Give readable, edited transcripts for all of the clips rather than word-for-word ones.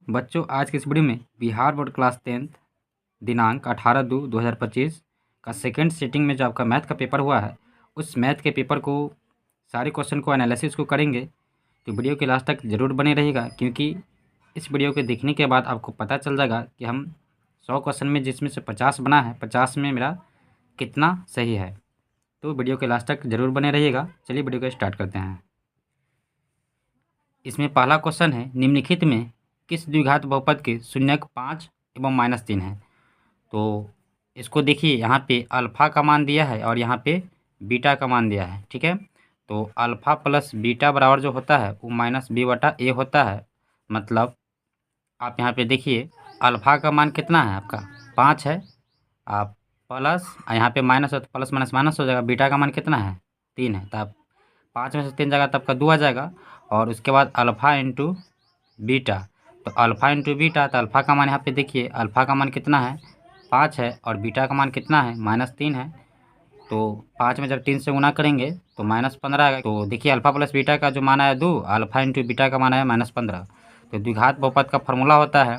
बच्चों, आज की इस वीडियो में बिहार बोर्ड क्लास 10th दिनांक 18/2/2025 का सेकंड सिटिंग में जो आपका मैथ का पेपर हुआ है, उस मैथ के पेपर को सारे क्वेश्चन को एनालिसिस को करेंगे। तो वीडियो के लास्ट तक ज़रूर बने रहिएगा, क्योंकि इस वीडियो के देखने के बाद आपको पता चल जाएगा कि हम 100 क्वेश्चन में जिसमें से 50 बना है, 50 में मेरा कितना सही है। तो वीडियो के लास्ट तक ज़रूर बने रहिएगा। चलिए वीडियो को स्टार्ट करते हैं। इसमें पहला क्वेश्चन है, निम्नलिखित में किस द्विघात बहुपद के शून्यक 5 एवं -3 है। तो इसको देखिए, यहाँ पे अल्फ़ा का मान दिया है और यहाँ पे बीटा का मान दिया है। ठीक है, तो अल्फ़ा प्लस बीटा बराबर जो होता है वो -b/a होता है। मतलब आप यहाँ पे देखिए, अल्फ़ा का मान कितना है आपका 5 है, आप प्लस यहाँ पे माइनस हो तो प्लस माइनस माइनस हो जाएगा। बीटा का मान कितना है 3 है, तो आप 5 में से 3 जाएगा तो आपका 2 आ जाएगा। और उसके बाद अल्फ़ा इंटू बीटा, तो अल्फ़ा इंटू बीटा, तो अल्फ़ा का मान यहाँ पे देखिए, अल्फ़ा का मान कितना है 5 है और बीटा का मान कितना है -3 है। तो 5 में जब 3 से गुना करेंगे तो -15 आएगा। तो देखिए, अल्फ़ा प्लस बीटा का जो मान आया 2, अल्फ़ा इंटू बीटा का मान आया -15। तो द्विघात बहुपद का फॉर्मूला होता है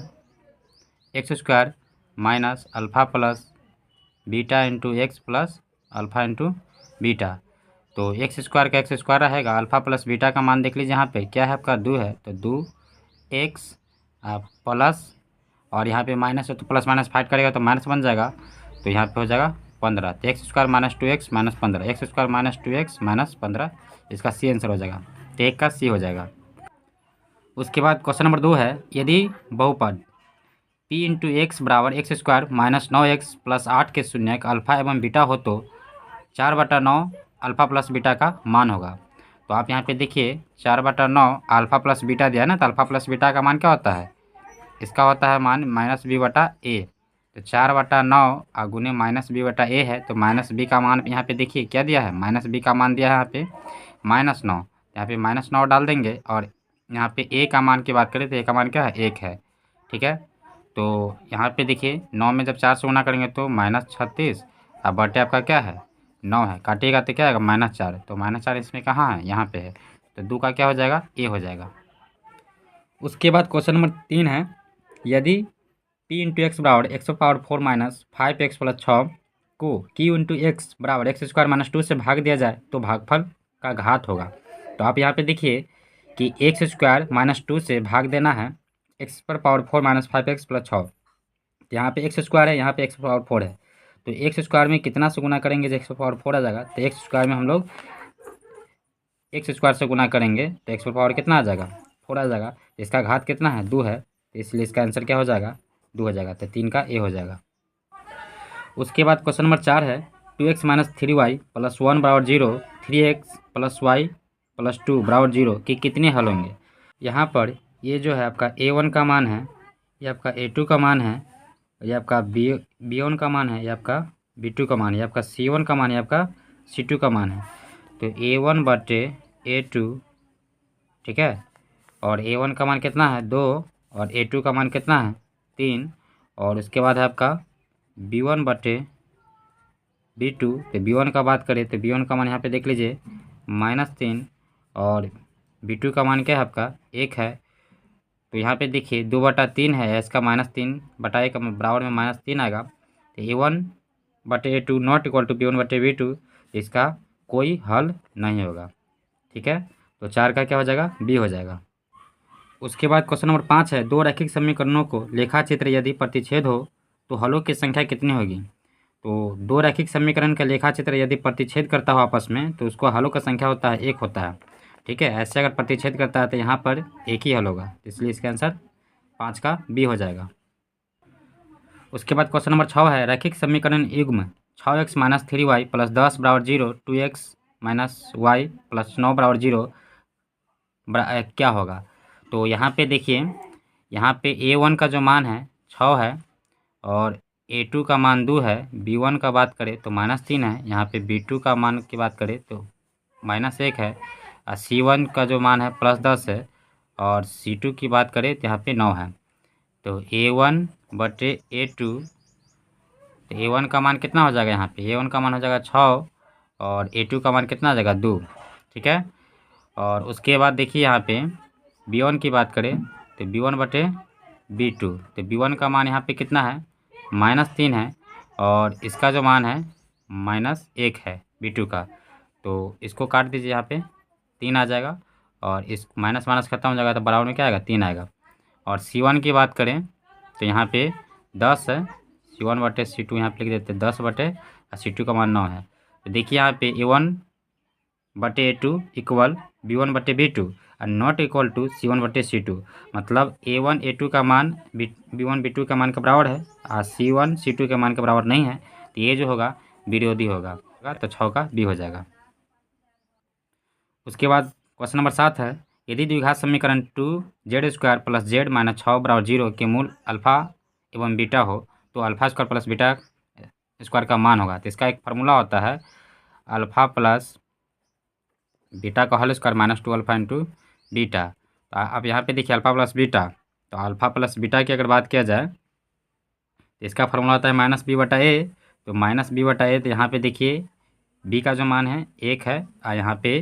x² minus alpha plus beta into X plus alpha into beta. तो x² का x² रहेगा, अल्फ़ा प्लस बीटा का मान देख लीजिए, यहाँ पे क्या है आपका 2 है, तो 2x प्लस, और यहाँ पे माइनस है तो प्लस माइनस फाइट करेगा तो माइनस बन जाएगा, तो यहाँ पे हो जाएगा 15। तो x² minus 2x minus 15, x² minus 2x minus 15, इसका सी आंसर हो जाएगा। तो एक का सी हो जाएगा। उसके बाद क्वेश्चन नंबर 2 है, यदि बहुपद p इंटू एक्स बराबर x² माइनस 9x प्लस 8 के शून्यक अल्फ़ा एवं बीटा हो तो 4/9 अल्फ़ा प्लस बीटा का मान होगा। तो आप यहाँ पे देखिए, 4/9 अल्फ़ा प्लस बीटा दिया है ना, तो अल्फ़ा प्लस बीटा का मान क्या होता है, इसका होता है मान -b/a। तो 4/9 गुने -b/a है, तो -b का मान यहाँ पे देखिए क्या दिया है, -b का मान दिया है यहाँ पे -9। यहाँ पे -9 डाल देंगे, और यहाँ पे a का मान की बात करें तो a का मान क्या है 1 है। ठीक है, तो यहाँ पे देखिए 9 में जब 4 से गुना करेंगे तो -36, अब बटे आपका क्या है 9 है, काटिएगा तो क्या आएगा -4। तो -4 इसमें कहाँ है, यहाँ पे है, तो 2 का क्या हो जाएगा a हो जाएगा। उसके बाद क्वेश्चन नंबर 3 है, यदि p इंटू एक्स बराबर x⁴ माइनस 5x प्लस 6 को q इंटू एक्स बराबर x² माइनस 2 से भाग दिया जाए तो भागफल का घात होगा। तो आप यहाँ पे देखिए कि x² माइनस 2 से भाग देना है x⁴ माइनस 5x प्लस 6। तो यहाँ पे x² है, यहाँ पे x⁴ है, तो x² में कितना से गुना करेंगे जो x⁴ आ जाएगा, तो x² में हम लोग x² से गुना करेंगे तो x⁴ कितना आ जाएगा 4 आ जाएगा। इसका घात कितना है 2 है, तो इसलिए इसका आंसर क्या हो जाएगा 2 हो जाएगा। तो 3 का a हो जाएगा। उसके बाद क्वेश्चन नंबर 4 है, 2x माइनस 3y प्लस 1 बराबर 0, 3x प्लस वाई प्लस 2 बराबर 0 के कितने हल होंगे। यहाँ पर ये जो है आपका a1 का मान है, ये आपका a2 का मान है, ये आपका b1 का मान है, ये आपका b2 का मान है, ये आपका c1 का मान है, आपका c2 का मान है। तो a1 बटे a2, ठीक है, और a1 का मान कितना है 2 और a2 का मान कितना है 3, और उसके बाद है आपका b1 बटे b2। तो b1 का बात करें तो b1 का मान यहाँ पे देख लीजिए -3, और b2 का मान क्या है आपका 1 है। तो यहाँ पे देखिए 2/3 है, इसका -3/1 का बराबर में -3 आएगा। तो a1 बटे a2 not equal to b1 बटे b2, इसका कोई हल नहीं होगा। ठीक है, तो 4 का क्या हो जाएगा b हो जाएगा। उसके बाद क्वेश्चन नंबर 5 है, दो रैखिक समीकरणों को लेखाचित्र यदि प्रतिच्छेद हो तो हलों की संख्या कितनी होगी। तो दो रैखिक समीकरण का लेखाचित्र यदि प्रतिच्छेद करता हो आपस में तो उसको हलों का संख्या होता है 1 होता है। ठीक है, ऐसे अगर प्रतिच्छेद करता है तो यहाँ पर एक ही हल होगा, इसलिए इसका आंसर 5 का b हो जाएगा। उसके बाद क्वेश्चन नंबर 6 है, रैखिक समीकरण युग्म 6x माइनस 3y प्लस 10 बराबर 0, 2x माइनस वाई प्लस 9 बराबर 0 क्या होगा। तो यहाँ पे देखिए, यहाँ पे a1 का जो मान है 6 है, और a2 का मान 2 है, b1 का बात करें तो -3 है, यहाँ पे b2 का मान की बात करें तो -1 है, और c1 का जो मान है +10 है, और c2 की बात करें तो यहाँ पे 9 है। तो a1 बटे a2, तो a1 का मान कितना हो जाएगा, यहाँ पे a1 का मान हो जाएगा 6, और a2 का मान कितना आ जाएगा 2। ठीक है, और उसके बाद देखिए यहाँ पे b1 की बात करें तो b1 बटे B2। तो B1 का मान यहाँ पे कितना है, -3 है, और इसका जो मान है -1 है B2 का। तो इसको काट दीजिए, यहाँ पे 3 आ जाएगा, और इस माइनस माइनस खत्म हो जाएगा तो बराबर में क्या आएगा, 3 आएगा। और C1 की बात करें तो यहाँ पे 10 है, C1 बटे C2 यहाँ पे लिख देते हैं 10 बटे, और C2 का मान 9 है। तो देखिए यहाँ पे A1 बटे A2 इक्वल B1 बटे B2 और नॉट इक्वल टू C1 बटे C2। मतलब A1 A2 का मान B1 B2 का मान के बराबर है, और C1 C2 के मान के बराबर नहीं है। तो ये जो होगा विरोधी होगा, तो 6 का B हो जाएगा। उसके बाद क्वेश्चन नंबर 7 है, यदि द्विघात समीकरण 2z² प्लस z माइनस 6 बराबर 0 के मूल अल्फा एवं बीटा हो तो alpha square plus beta square का मान होगा। तो इसका एक फार्मूला होता है अल्फा प्लस बीटा का whole square minus 2 alpha into beta. तो अब यहाँ पे देखिए अल्फा प्लस बीटा, तो अल्फा प्लस बीटा की अगर बात किया जाए तो इसका फार्मूला होता है -b/a। तो -b/a, तो यहाँ पे देखिए b का जो मान है 1 है, और यहाँ पे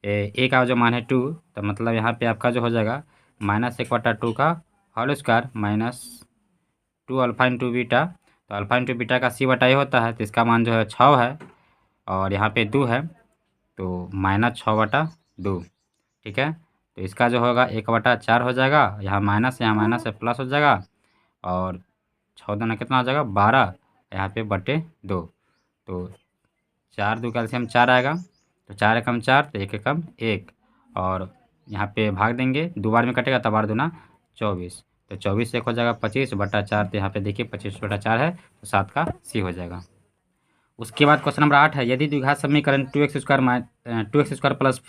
a का जो मान है 2। तो मतलब यहाँ पे आपका जो हो जाएगा -1/2 का whole square minus 2 alpha into beta. तो अल्फा इंटू बीटा का c/a होता है, तो इसका मान जो है 6 है, और यहाँ पे 2 है, तो -6/2। ठीक है, तो इसका जो होगा 1/4 हो जाएगा, यहाँ माइनस है प्लस हो जाएगा, और 6 दूना कितना हो जाएगा 12, यहाँ पे बटे 2। तो 4 2 कैल्शियम 4 आएगा, तो 4 एकम 4, तो 1 एकम 1, और यहाँ पे भाग देंगे, 2 बार में कटेगा, तब 12 दूना 24। तो 24 से 1 हो जाएगा 25/4। तो यहाँ पे देखिए 25/4 है, तो 7 का C हो जाएगा। उसके बाद क्वेश्चन नंबर 8 है, यदि द्विघात समीकरण 2x² प्लस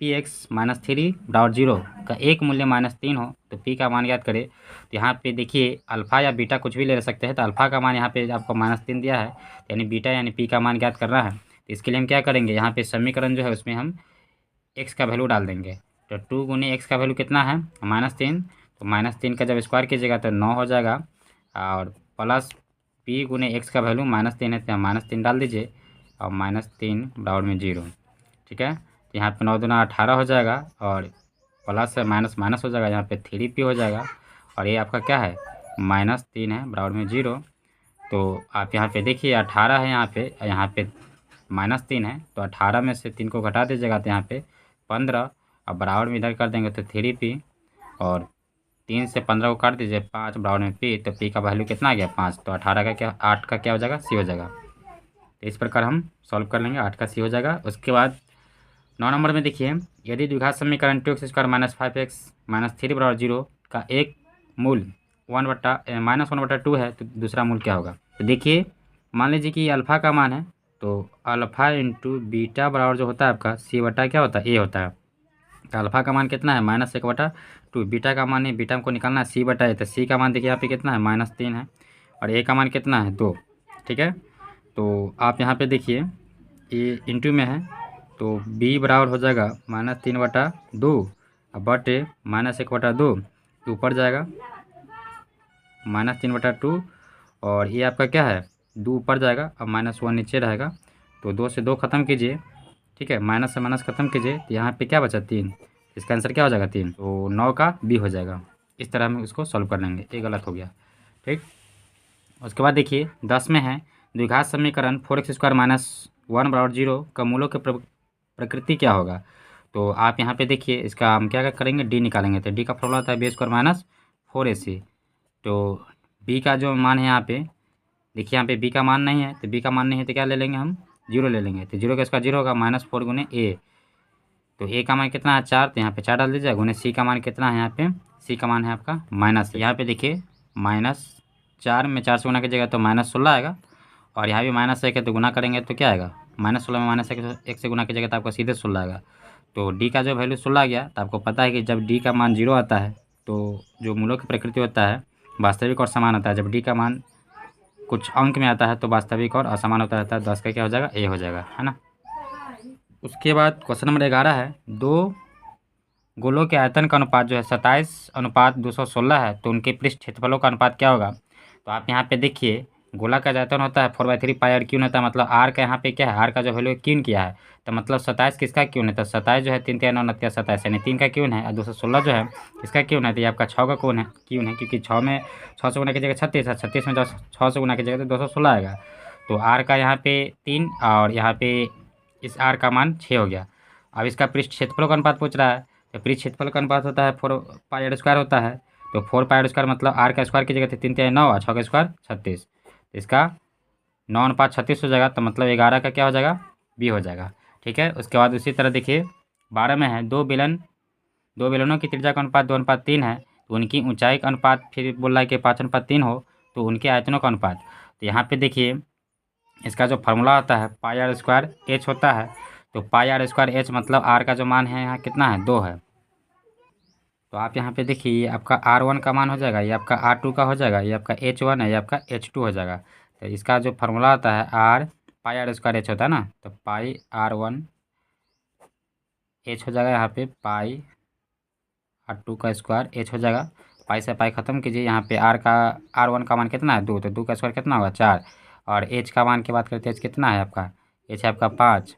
px माइनस 3 बराबर 0 का एक मूल्य -3 हो तो p का मान याद करें। तो यहाँ पे देखिए अल्फा या बीटा कुछ भी ले सकते हैं। तो अल्फा का मान यहाँ पे आपको -3 दिया है, यानी बीटा यानी p का मान ज्ञात करना है। तो इसके लिए हम क्या करेंगे, यहाँ पे समीकरण जो है उसमें हम x का वैल्यू डाल देंगे। तो 2 गुने x का वैल्यू कितना है -3, तो -3 का जब स्क्वायर कीजिएगा तो 9 हो जाएगा, और प्लस p गुने x का वैल्यू -3 है, तो -3 डाल दीजिए, और -3 बराबर में 0। ठीक है, तो यहाँ पे 9 दूना 18 हो जाएगा, और प्लस से माइनस माइनस हो जाएगा, यहाँ पे 3p हो जाएगा, और ये आपका क्या है -3 है बराबर में 0। तो आप यहाँ पे देखिए 18 है यहाँ पे -3 है, तो 18 में से 3 को घटा दीजिएगा, तो यहाँ पे 15, अब बराबर में इधर कर देंगे तो 3p, और 3 से 15 को काट दीजिए, 5 बराबर में p। तो p का वैल्यू कितना आ गया 5, तो 18 का क्या 8 का क्या हो जाएगा C हो जाएगा। तो इस प्रकार हम सॉल्व कर लेंगे, 8 का C हो जाएगा। उसके बाद 9 नंबर में देखिए, यदि द्विघात समीकरण 2x² माइनस 5x माइनस 3 बराबर 0 का एक मूल -1/2 है तो दूसरा मूल क्या होगा। तो देखिए मान लीजिए कि अल्फ़ा का मान है, तो अल्फ़ा इंटू बीटा बराबर जो होता है आपका C/ क्या होता है A होता है। तो अल्फ़ा का मान कितना है -1/2, बीटा का मान है, बीटा को निकालना है C/A। तो C का मान देखिए यहाँ पे कितना है -3 है, और A का मान कितना है 2। ठीक है, तो आप यहाँ पे देखिए A इंटू में है, तो B बराबर हो जाएगा -3/2 बटे -1/2, ऊपर जाएगा -3/2, और ये आपका क्या है 2 ऊपर जाएगा, अब -1 नीचे रहेगा, तो 2 से 2 खत्म कीजिए। ठीक है, माइनस से माइनस खत्म कीजिए, तो यहाँ पे क्या बचा 3, इसका आंसर क्या हो जाएगा 3, तो 9 का B हो जाएगा। इस तरह हम इसको सॉल्व कर लेंगे, ये गलत हो गया। ठीक, उसके बाद देखिए 10 में है, द्विघात समीकरण 4x² माइनस 1 बराबर 0 का मूलों के प्रकृति क्या होगा। तो आप यहाँ पे देखिए इसका हम क्या करेंगे, D निकालेंगे। तो D का फॉर्मूला होता है b² माइनस 4ac। तो B का जो मान है यहाँ पे देखिए, यहाँ पे B का मान नहीं है, तो B का मान नहीं है तो क्या ले लेंगे हम 0 ले लेंगे। तो 0 का इसका 0 होगा -4 गुने A। तो A का मान कितना है 4, तो यहाँ पे 4 डाल दीजिए, गुने C का मान कितना है यहाँ पे, C का मान है आपका माइनस। यहाँ पे देखिए -4 में 4 से गुना कीजिएगा तो -16 आएगा, और यहाँ भी -1 है तो गुना करेंगे तो क्या आएगा -16 में -1 से गुना कीजिएगा तो आपको सीधे 16 आएगा। तो D का जो वैल्यू 16 आ गया। तो आपको पता है कि जब D का मान 0 आता है तो जो मूलों की प्रकृति होता है वास्तविक और समान होता है। जब D का मान कुछ अंक में आता है तो वास्तविक और असमान होता रहता है। 10 का क्या हो जाएगा A हो जाएगा, है ना। उसके बाद क्वेश्चन नंबर 11 है, दो गोलों के आयतन का अनुपात जो है 27:216 है, तो उनके पृष्ठ क्षेत्रफलों का अनुपात क्या होगा। तो आप यहाँ पे देखिए गोला का जो आयतन होता है 4/3 पाई आर क्यून होता है, मतलब आर का यहाँ पे क्या है, आर का जो वैल्यू क्यून किया है, तो मतलब 27 किसका क्यून है, तो 27 जो है 3 3 9 29 27 यानी 3 का क्यून है, और 216 जो है इसका क्यून है, तो ये आपका 6 का क्यून है क्योंकि 6 में 6 से गुना कीजिएगा 36 है, 36 में जब 6 से गुना कीजिएगा तो 216 आएगा। तो आर का यहाँ पे 3 और यहाँ पे इस आर का मान 6 हो गया। अब इसका पृष्ठ क्षेत्रफल का अनुपात पूछ रहा है, तो पृष्ठ क्षेत्रफल का अनुपात होता है 4 पाई आर स्क्वायर होता है, तो 4 पाई आर स्क्वायर मतलब आर का स्क्वायर कीजिएगा तो 3 3 9 और 6 का स्क्वायर 36, इसका 9:36 हो जाएगा, तो मतलब 11 का क्या हो जाएगा, बी हो जाएगा। ठीक है, उसके बाद उसी तरह देखिए 12 में है दो बेलनों की त्रिज्या का अनुपात 2:3 है, तो उनकी ऊंचाई का अनुपात फिर बोल रहा है कि 5:3 हो, तो उनके आयतनों का अनुपात। तो यहाँ पे देखिए इसका जो फार्मूला होता है पाई आर स्क्वायर एच होता है, तो पाई आर स्क्वायर एच मतलब आर का जो मान है यहाँ कितना है, 2 है। तो आप यहाँ पे देखिए ये आपका R1 का मान हो जाएगा, ये आपका R2 का हो जाएगा, ये आपका H1 है, ये आपका H2 हो जाएगा। तो इसका जो फार्मूला होता है r pi r square h होता है ना, तो पाई R1 एच हो जाएगा, यहाँ पे पाई R2 का स्क्वायर एच हो जाएगा। पाई से पाई खत्म कीजिए, यहाँ पे R1 का मान कितना है, 2, तो 2 का स्क्वायर कितना होगा, 4। और एच का मान की बात करते हैं, एच कितना है आपका, एच है आपका 5।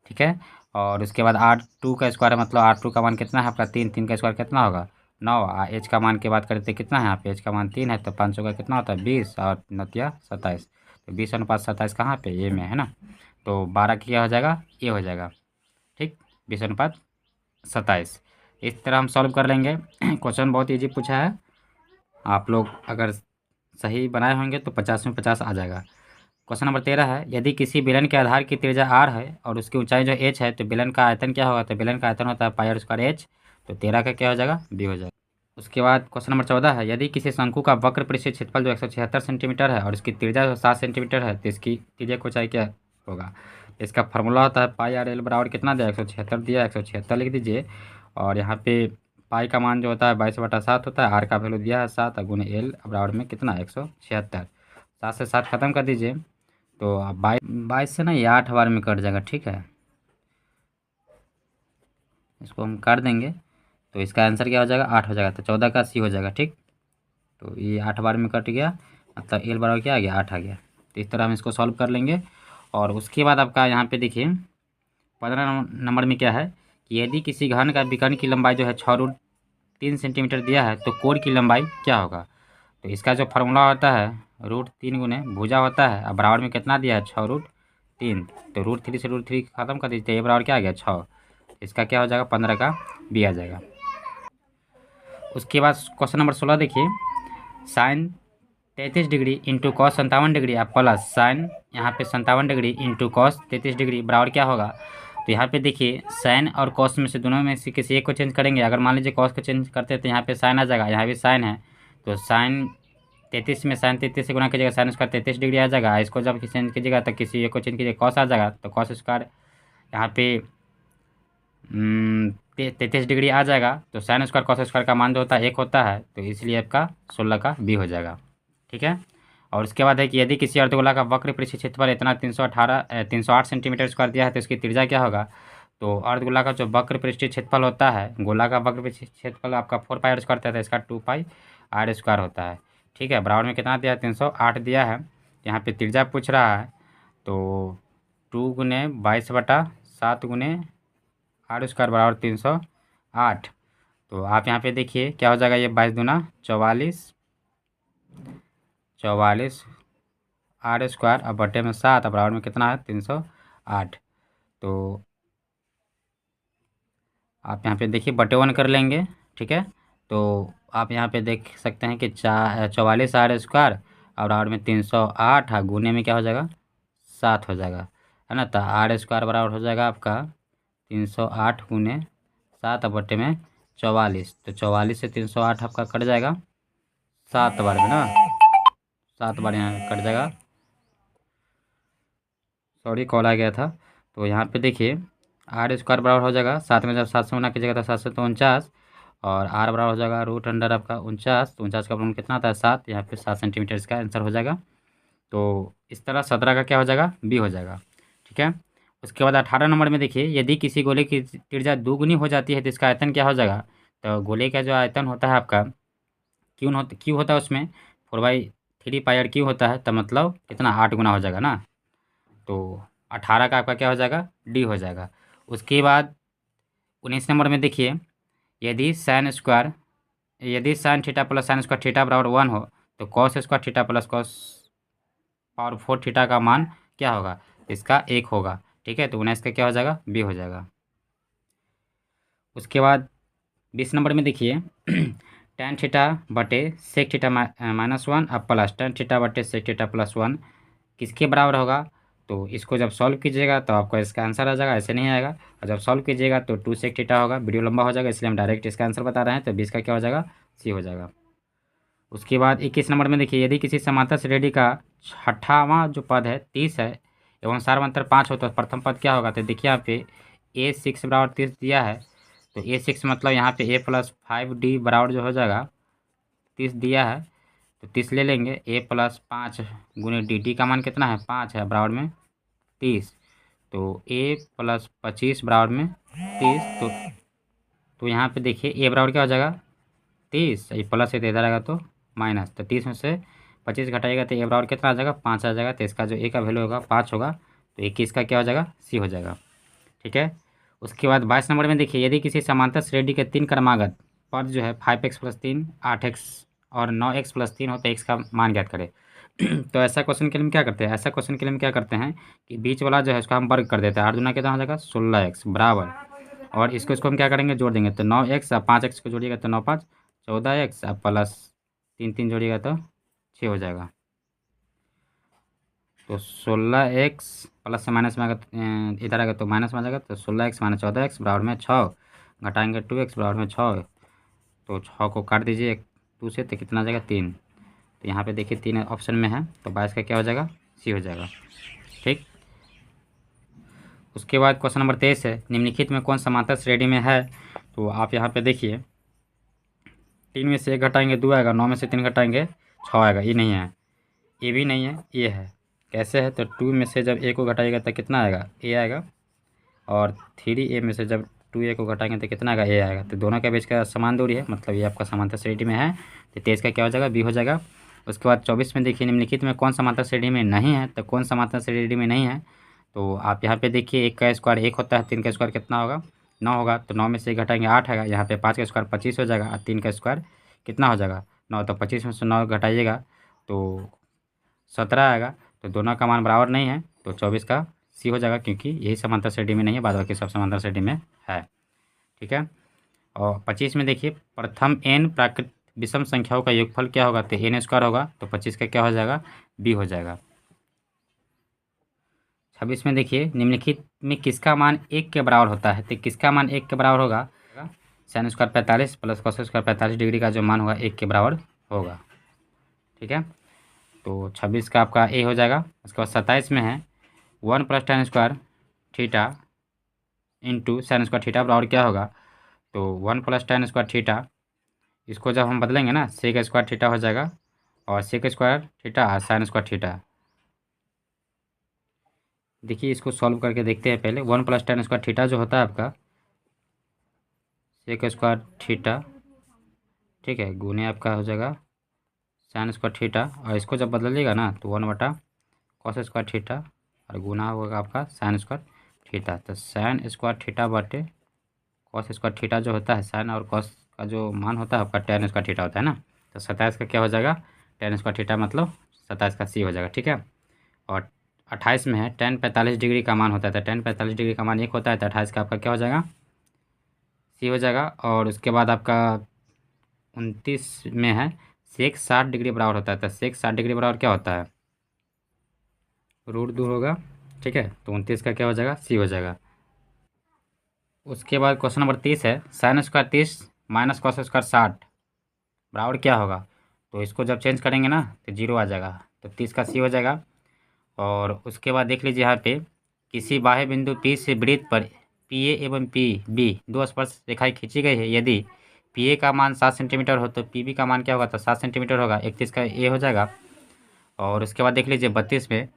ठीक है, और उसके बाद R2 का स्क्वायर है, मतलब R2 का मान कितना है आपका 3, 3 का स्क्वायर कितना होगा 9। एच का मान की बात करते हैं कितना है यहाँ पे, एच का मान 3 है, तो 500 का कितना होता है 20 और 9 27, तो 20:27 कहाँ पे ये में है ना, तो 12 क्या हो जाएगा, ये हो जाएगा। ठीक, 20:27 इस तरह हम सॉल्व कर लेंगे। क्वेश्चन बहुत ईजी पूछा है, आप लोग अगर सही बनाए होंगे तो 50 में 50 आ जाएगा। क्वेश्चन नंबर 13 है, यदि किसी बेलन के आधार की त्रिज्या r है और उसकी ऊंचाई जो h है, तो बेलन का आयतन क्या होगा, तो बेलन का आयतन होता है पाई आर स्क्वायर h, तो 13 का क्या हो जाएगा, बी हो जाएगा। उसके बाद क्वेश्चन नंबर 14 है, यदि किसी शंकु का वक्र पृष्ठीय क्षेत्रफल जो 176 सेंटीमीटर है और उसकी त्रिज्या जो 7 सेंटीमीटर है, तो इसकी त्रिज्या की ऊंचाई क्या होगा। इसका फार्मूला होता है पाई आर एल बराबर कितना दिया, 176 दिया, 176 लिख दीजिए, और यहाँ पे पाई का मान जो होता है 22/7 होता है, आर का वैल्यू दिया है 7 गुने एल बराबर में कितना 176, 7 से 7 खत्म कर दीजिए, तो आप 22 से ना ये 8 बार में कट जाएगा। ठीक है, इसको हम काट देंगे, तो इसका आंसर क्या हो जाएगा, 8 हो जाएगा, तो 14 का सी हो जाएगा। ठीक, तो ये 8 बार में कट गया, मतलब एल बराबर क्या आ गया, 8 आ गया। तो इस तरह हम इसको सॉल्व कर लेंगे। और उसके बाद आपका यहाँ पे देखिए 15 नंबर में क्या है कि यदि किसी घन का विकर्ण की लंबाई जो है 6√3 सेंटीमीटर दिया है, तो कोण की लंबाई क्या होगा। तो इसका जो फार्मूला होता है √3 गुने भुजा होता है, अब बराबर में कितना दिया है 6√3, तो √3 से √3 खत्म कर दीजिए, ये बराबर क्या आ गया 6, इसका क्या हो जाएगा 15 का बी आ जाएगा। उसके बाद क्वेश्चन नंबर 16 देखिए, sine 33 degree into cos 57 degree आप प्लस साइन यहाँ पे 57 डिग्री इंटू कॉस 33 डिग्री बराबर क्या होगा। तो यहाँ पे देखिए साइन और कॉस में से दोनों में से किसी एक को चेंज करेंगे, अगर मान लीजिए कॉस को चेंज करते हैं तो यहाँ पे साइन आ जाएगा, यहाँ भी साइन है, तो साइन 33 में साइन 33 से गुना कीजिएगा, साइन स्क्वायर 33 डिग्री आ जाएगा। इसको जब चेंज कीजिएगा तो किसी एक को चेंज कीजिएगा कॉस आ जाएगा, तो कॉस स्क्वायर यहाँ पे 33 डिग्री आ जाएगा, तो साइन स्क्वायर कॉस स्क्वायर का मान जो होता है 1 होता है, तो इसलिए आपका 16 का बी हो जाएगा। ठीक है, और उसके बाद है कि यदि किसी अर्धगोला का वक्र पृष्ठीय क्षेत्रफल इतना 308 सेंटीमीटर स्क्वायर दिया है, तो इसकी त्रिज्या क्या होगा। तो अर्धगोला का जो वक्र पृष्ठीय क्षेत्रफल होता है, गोला का वक्र पृष्ठीय क्षेत्रफल आपका 4 पाई आर स्क्वायर होता है, इसका 2 पाई आर स्क्वायर होता है। ठीक है, बराबर में कितना दिया है 308 दिया है, यहाँ पे त्रिज्या पूछ रहा है, तो 2 गुने 22/7 गुने आर स्क्वायर बराबर 308। तो आप यहाँ पे देखिए क्या हो जाएगा, ये 22 दूना 44 आर स्क्वायर अब बटे में 7 बराबर में कितना है 308। तो आप यहाँ पे देखिए बटे 1 कर लेंगे। ठीक है, तो आप यहाँ पे देख सकते हैं कि 44 आर स्क्वायर और बराबर में 308 गुने में क्या हो जाएगा 7 हो जाएगा, है ना। तो आर स्क्वायर बराबर हो जाएगा आपका 308 गुने 7 बटे में 44, तो 44 से 308 आपका कट जाएगा 7 बार में ना, 7 बार यहाँ कट जाएगा, सॉरी कॉल आ गया था। तो यहाँ पे देखिए आर स्क्वायर बराबर हो जाएगा 7 में जब 7 से गुना कीजिएगा तो 7 से तो 49, और आर बराबर हो जाएगा √अंडर आपका 49, तो 49 का गुणन कितना आता है 7, यहाँ पे 7 सेंटीमीटर इसका आंसर हो जाएगा। तो इस तरह 17 का क्या हो जाएगा बी हो जाएगा। ठीक है, उसके बाद 18 नंबर में देखिए, यदि किसी गोले की त्रिज्या दोगुनी हो जाती है तो इसका आयतन क्या हो जाएगा। तो गोले का जो आयतन होता है आपका क्यू होता है उसमें 4/3 3πr³ होता है, तो मतलब कितना 8 गुना हो जाएगा ना। तो 18 का आपका क्या हो जाएगा, डी हो जाएगा। उसके बाद 19 नंबर में देखिए, यदि sine theta plus sine square theta बराबर 1 हो, तो cos square theta plus cos power 4 theta का मान क्या होगा, इसका 1 होगा। ठीक है, तो 19 का क्या हो जाएगा, बी हो जाएगा। उसके बाद 20 नंबर में देखिए tan थीटा बटे सेक थीटा -1 अब प्लस tan थीटा बटे सेक थीटा प्लस 1 किसके बराबर होगा। तो इसको जब सॉल्व कीजिएगा तो आपका इसका आंसर आ जाएगा, ऐसे नहीं आएगा। और जब सॉल्व कीजिएगा तो 2 सेक थीटा होगा। वीडियो लंबा हो जाएगा, इसलिए हम डायरेक्ट इसका आंसर बता रहे हैं। तो 20 का क्या हो जाएगा, सी हो जाएगा। उसके बाद 21 नंबर में देखिए, यदि किसी समांतर श्रेणी का छठावां जो पद है 30 है एवं सार्वंतर 5 हो, तो प्रथम पद क्या होगा। तो देखिए यहाँ पे a6 बराबर 30 दिया है, तो a6 मतलब यहाँ पे a + 5d बराबर जो हो जाएगा 30 दिया है, तो 30 ले लेंगे। a + 5 गुने डी का मान कितना है, 5 है, बराबर में 30। तो a + 25 बराबर में 30। तो यहाँ पे देखिए a बराबर क्या हो जाएगा 30, ये प्लस है तो इधर आएगा तो माइनस। तो 30 में से 25 घटाएगा तो ए बराबर कितना आ जाएगा, 5 आ जाएगा। तो इसका जो ए का वैल्यू होगा 5 होगा, तो 21 का क्या हो जाएगा, सी हो जाएगा। ठीक है। उसके बाद 22 नंबर में देखिए, यदि किसी समांतर श्रेणी के 3 क्रमागत पद जो है 5x + 3 8x और 9x + 3 हो, तो x का मान ज्ञात करें। तो ऐसा क्वेश्चन के लिए हम क्या करते हैं, ऐसा क्वेश्चन के लिए हम क्या करते हैं कि बीच वाला जो है उसका हम वर्ग कर देते हैं। 8 दूना कितना हो जाएगा 16x बराबर, और इसको हम क्या करेंगे, जोड़ देंगे। तो 9x और 5x को जोड़िएगा तो 9 × 5 = 14x अब प्लस 3 3 जोड़िएगा तो 6 हो जाएगा। तो 16x प्लस से माइनस में आएगा, इधर आएगा तो माइनस में आ जाएगा। तो 16x - 14x बराबर में 6, घटाएंगे 2x बराबर में 6। तो 6 को काट दीजिए 2 से, तो कितना आ जाएगा 3। तो यहाँ पे देखिए 3 ऑप्शन में है, तो 22 का क्या हो जाएगा, सी हो जाएगा। ठीक। उसके बाद क्वेश्चन नंबर 23 है, निम्नलिखित में कौन समांतर श्रेणी में है। तो आप यहाँ पे देखिए 3 में से 1 घटाएंगे 2 आएगा, 9 में से 3 घटाएंगे 6 आएगा। ये नहीं है, ये भी नहीं है, ये है। कैसे है, तो 2 में से जब a को घटाएगा तो कितना आएगा, a आएगा। और 3a में से जब 2a को घटाएंगे तो कितना आएगा, a आएगा। तो दोनों के बीच का समान दूरी है, मतलब ये आपका समांतर श्रेणी में है। तो 23 का क्या हो जाएगा, बी हो जाएगा। उसके बाद 24 में देखिए, निम्नलिखित में कौन समांतर श्रेणी में नहीं है। तो कौन समांतर श्रेणी में नहीं है, तो आप यहाँ पे देखिए 1 का स्क्वायर 1 होता है, 3 का स्क्वायर कितना होगा 9 होगा। तो 9 में से 1 घटाएंगे 8 आएगा। यहाँ पे 5 का स्क्वायर 25 हो जाएगा, और 3 का स्क्वायर कितना हो जाएगा 9। तो 25 में से 9 घटाइएगा तो 17 आएगा। तो दोनों का मान बराबर नहीं है, तो 24 का सी हो जाएगा, क्योंकि यही समांतर श्रेणी में नहीं है, बाद बाकी सब समांतर श्रेणी में है। ठीक है। और 25 में देखिए, प्रथम n प्राकृत विषम संख्याओं का योगफल क्या होगा, तो n² होगा। तो 25 का क्या हो जाएगा, बी हो जाएगा। 26 में देखिए, निम्नलिखित में किसका मान 1 के बराबर होता है। तो किसका मान 1 के बराबर होगा, sin² 45 प्लस cos² 45 डिग्री का जो मान होगा 1 के बराबर होगा। ठीक है। तो 26 का आपका ए हो जाएगा। उसके बाद 27 में है 1 + tan² theta into sin² theta बराबर क्या होगा। तो 1 + tan² थीटा, इसको जब हम बदलेंगे ना sec² थीटा हो जाएगा, और sec² थीटा और sin² थीटा। देखिए इसको सॉल्व करके देखते हैं। पहले 1 + tan² थीटा जो होता है आपका sec² थीटा, ठीक है, गुने आपका हो जाएगा sin² थीटा, और इसको जब बदलिएगा ना तो 1/cos² थीटा और गुना होगा आपका sin² थीटा। तो sin² थीटा बटे cos² थीटा जो होता है, sin और cos का जो मान होता है आपका tan² थीटा होता है ना। तो 27 का क्या हो जाएगा, tan² थीटा, मतलब 27 का सी हो जाएगा। ठीक है। और 28 में है tan 45 डिग्री का मान होता है। तो tan 45 डिग्री का मान 1 होता है, तो 28 का आपका क्या हो जाएगा, सी हो जाएगा। और उसके बाद आपका 29 में है sec 60 डिग्री बराबर होता है। तो sec 60 डिग्री बराबर क्या होता है, रूट दूर होगा। ठीक है। तो 29 का क्या हो जाएगा, सी हो जाएगा। उसके बाद क्वेश्चन नंबर 30 है sin² 30 - cos² 60 बराबर क्या होगा। तो इसको जब चेंज करेंगे ना तो 0 आ जाएगा। तो 30 का सी हो जाएगा। और उसके बाद देख लीजिए यहाँ पे, किसी बाह्य बिंदु P से वृत्त पर PA एवं PB 2 स्पर्श रेखाएं खींची गई है। यदि PA का मान 7 सेंटीमीटर हो तो PB का मान क्या होगा, तो 7 सेंटीमीटर होगा। 31 का ए हो जाएगा। और उसके बाद देख लीजिए 32 में,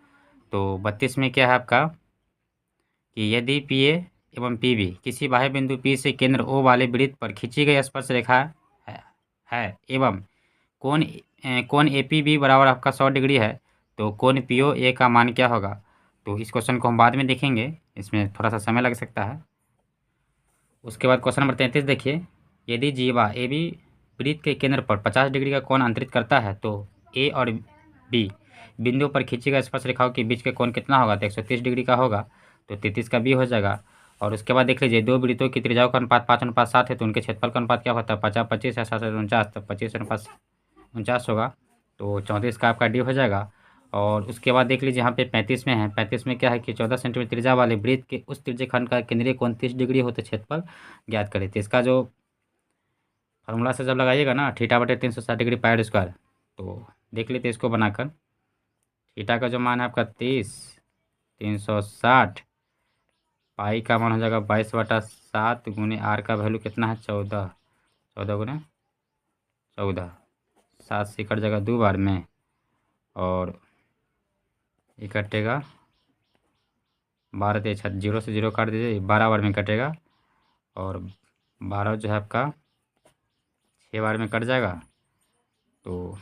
तो 32 में क्या है आपका कि यदि PA एवं PB किसी बाह्य बिंदु P से केंद्र O वाले वृत्त पर खींची गई स्पर्श रेखा है एवं कोण ए पी बी बराबर आपका 100 डिग्री है, तो कोण पी ओ ए का मान क्या होगा। तो इस क्वेश्चन को हम बाद में देखेंगे, इसमें थोड़ा सा समय लग सकता है। उसके बाद क्वेश्चन नंबर 33 देखिए, यदि जीवा ए बी वृत्त के केंद्र पर 50 डिग्री का कोण अंतरित करता है तो ए और बी बिंदु पर खींची गई स्पर्श रेखाओं के बीच के कोण कितना होगा। तो 130 डिग्री का होगा, तो 33 का बी हो जाएगा। और उसके बाद देख लीजिए, दो वृत्तों की त्रिज्याओं का अनुपात 5:7 है, तो उनके क्षेत्रफल का अनुपात क्या होता है, 50-25 है, 7-49, तो 25:49 होगा, तो 34 का आपका डी हो जाएगा। और उसके बाद देख लीजिए, यहाँ पे 35 में है, 35 में क्या है कि 14 सेंटीमीटर त्रिज्या वाले वृत्त के उस त्रिज्यखंड का केंद्रीय कोण 30 डिग्री हो तो क्षेत्रफल ज्ञात करें। तो इसका जो फार्मूला से जब लगाइएगा ना, θ/360 डिग्री पाई स्क्वायर, तो देख लेते इसको बनाकर। थीटा का जो मान है आपका 30, 360, पाई का मान हो जाएगा 22/7 गुने आर का वैल्यू कितना है 14, 14 गुने 14, 7 से कट जाएगा 2 बार में, और ये कटेगा 12 से 0 से 0 काट दीजिए, 12 बार में कटेगा, और 12 जो है आपका 6 बार में कट जाएगा, तो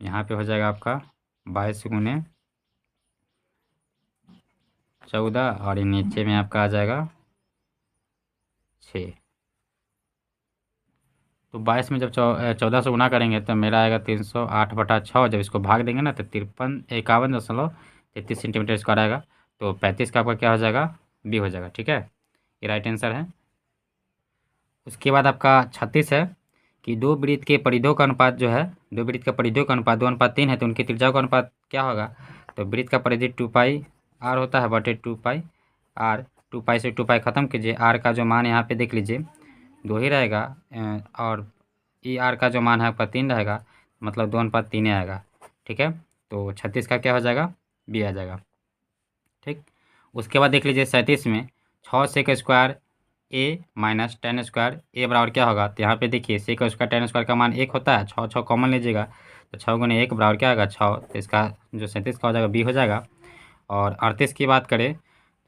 यहाँ पे हो जाएगा आपका 22 गुने 14, और ये नीचे में आपका आ जाएगा 6। तो 22 में जब 14 से गुना करेंगे तो मेरा आएगा 308/6। जब इसको भाग देंगे ना तो 51 सेंटीमीटर स्क्वायर आएगा। तो 35 का आपका क्या हो जाएगा, बी हो जाएगा। ठीक है, ये राइट आंसर है। उसके बाद आपका 36 है कि दो वृत्त के परिधियों का अनुपात जो है, दो वृत्त का परिधियों का अनुपात 2:3 है, तो उनकी त्रिज्याओं का अनुपात क्या होगा। तो वृत्त का परिधि 2πr होता है बटे 2πr, 2π से 2π खत्म कीजिए, आर का जो मान यहाँ पे देख लीजिए 2 ही रहेगा, और ई आर का जो मान है आपका 3 रहेगा, मतलब 2:3 आएगा। ठीक है, तो 36 का क्या हो जाएगा, बी आ जाएगा। ठीक, उसके बाद देख लीजिए 37 में 6 सेक स्क्वायर ए माइनस टेन स्क्वायर ए बराबर क्या होगा। तो यहाँ पे देखिए सेक स्क्वायर टेन स्क्वायर का मान 1 होता है, 6 कॉमन लीजिएगा, तो 6 गुने 1 बराबर क्या होगा 6, तो इसका जो 37 का हो जाएगा बी हो जाएगा। और 38 की बात करें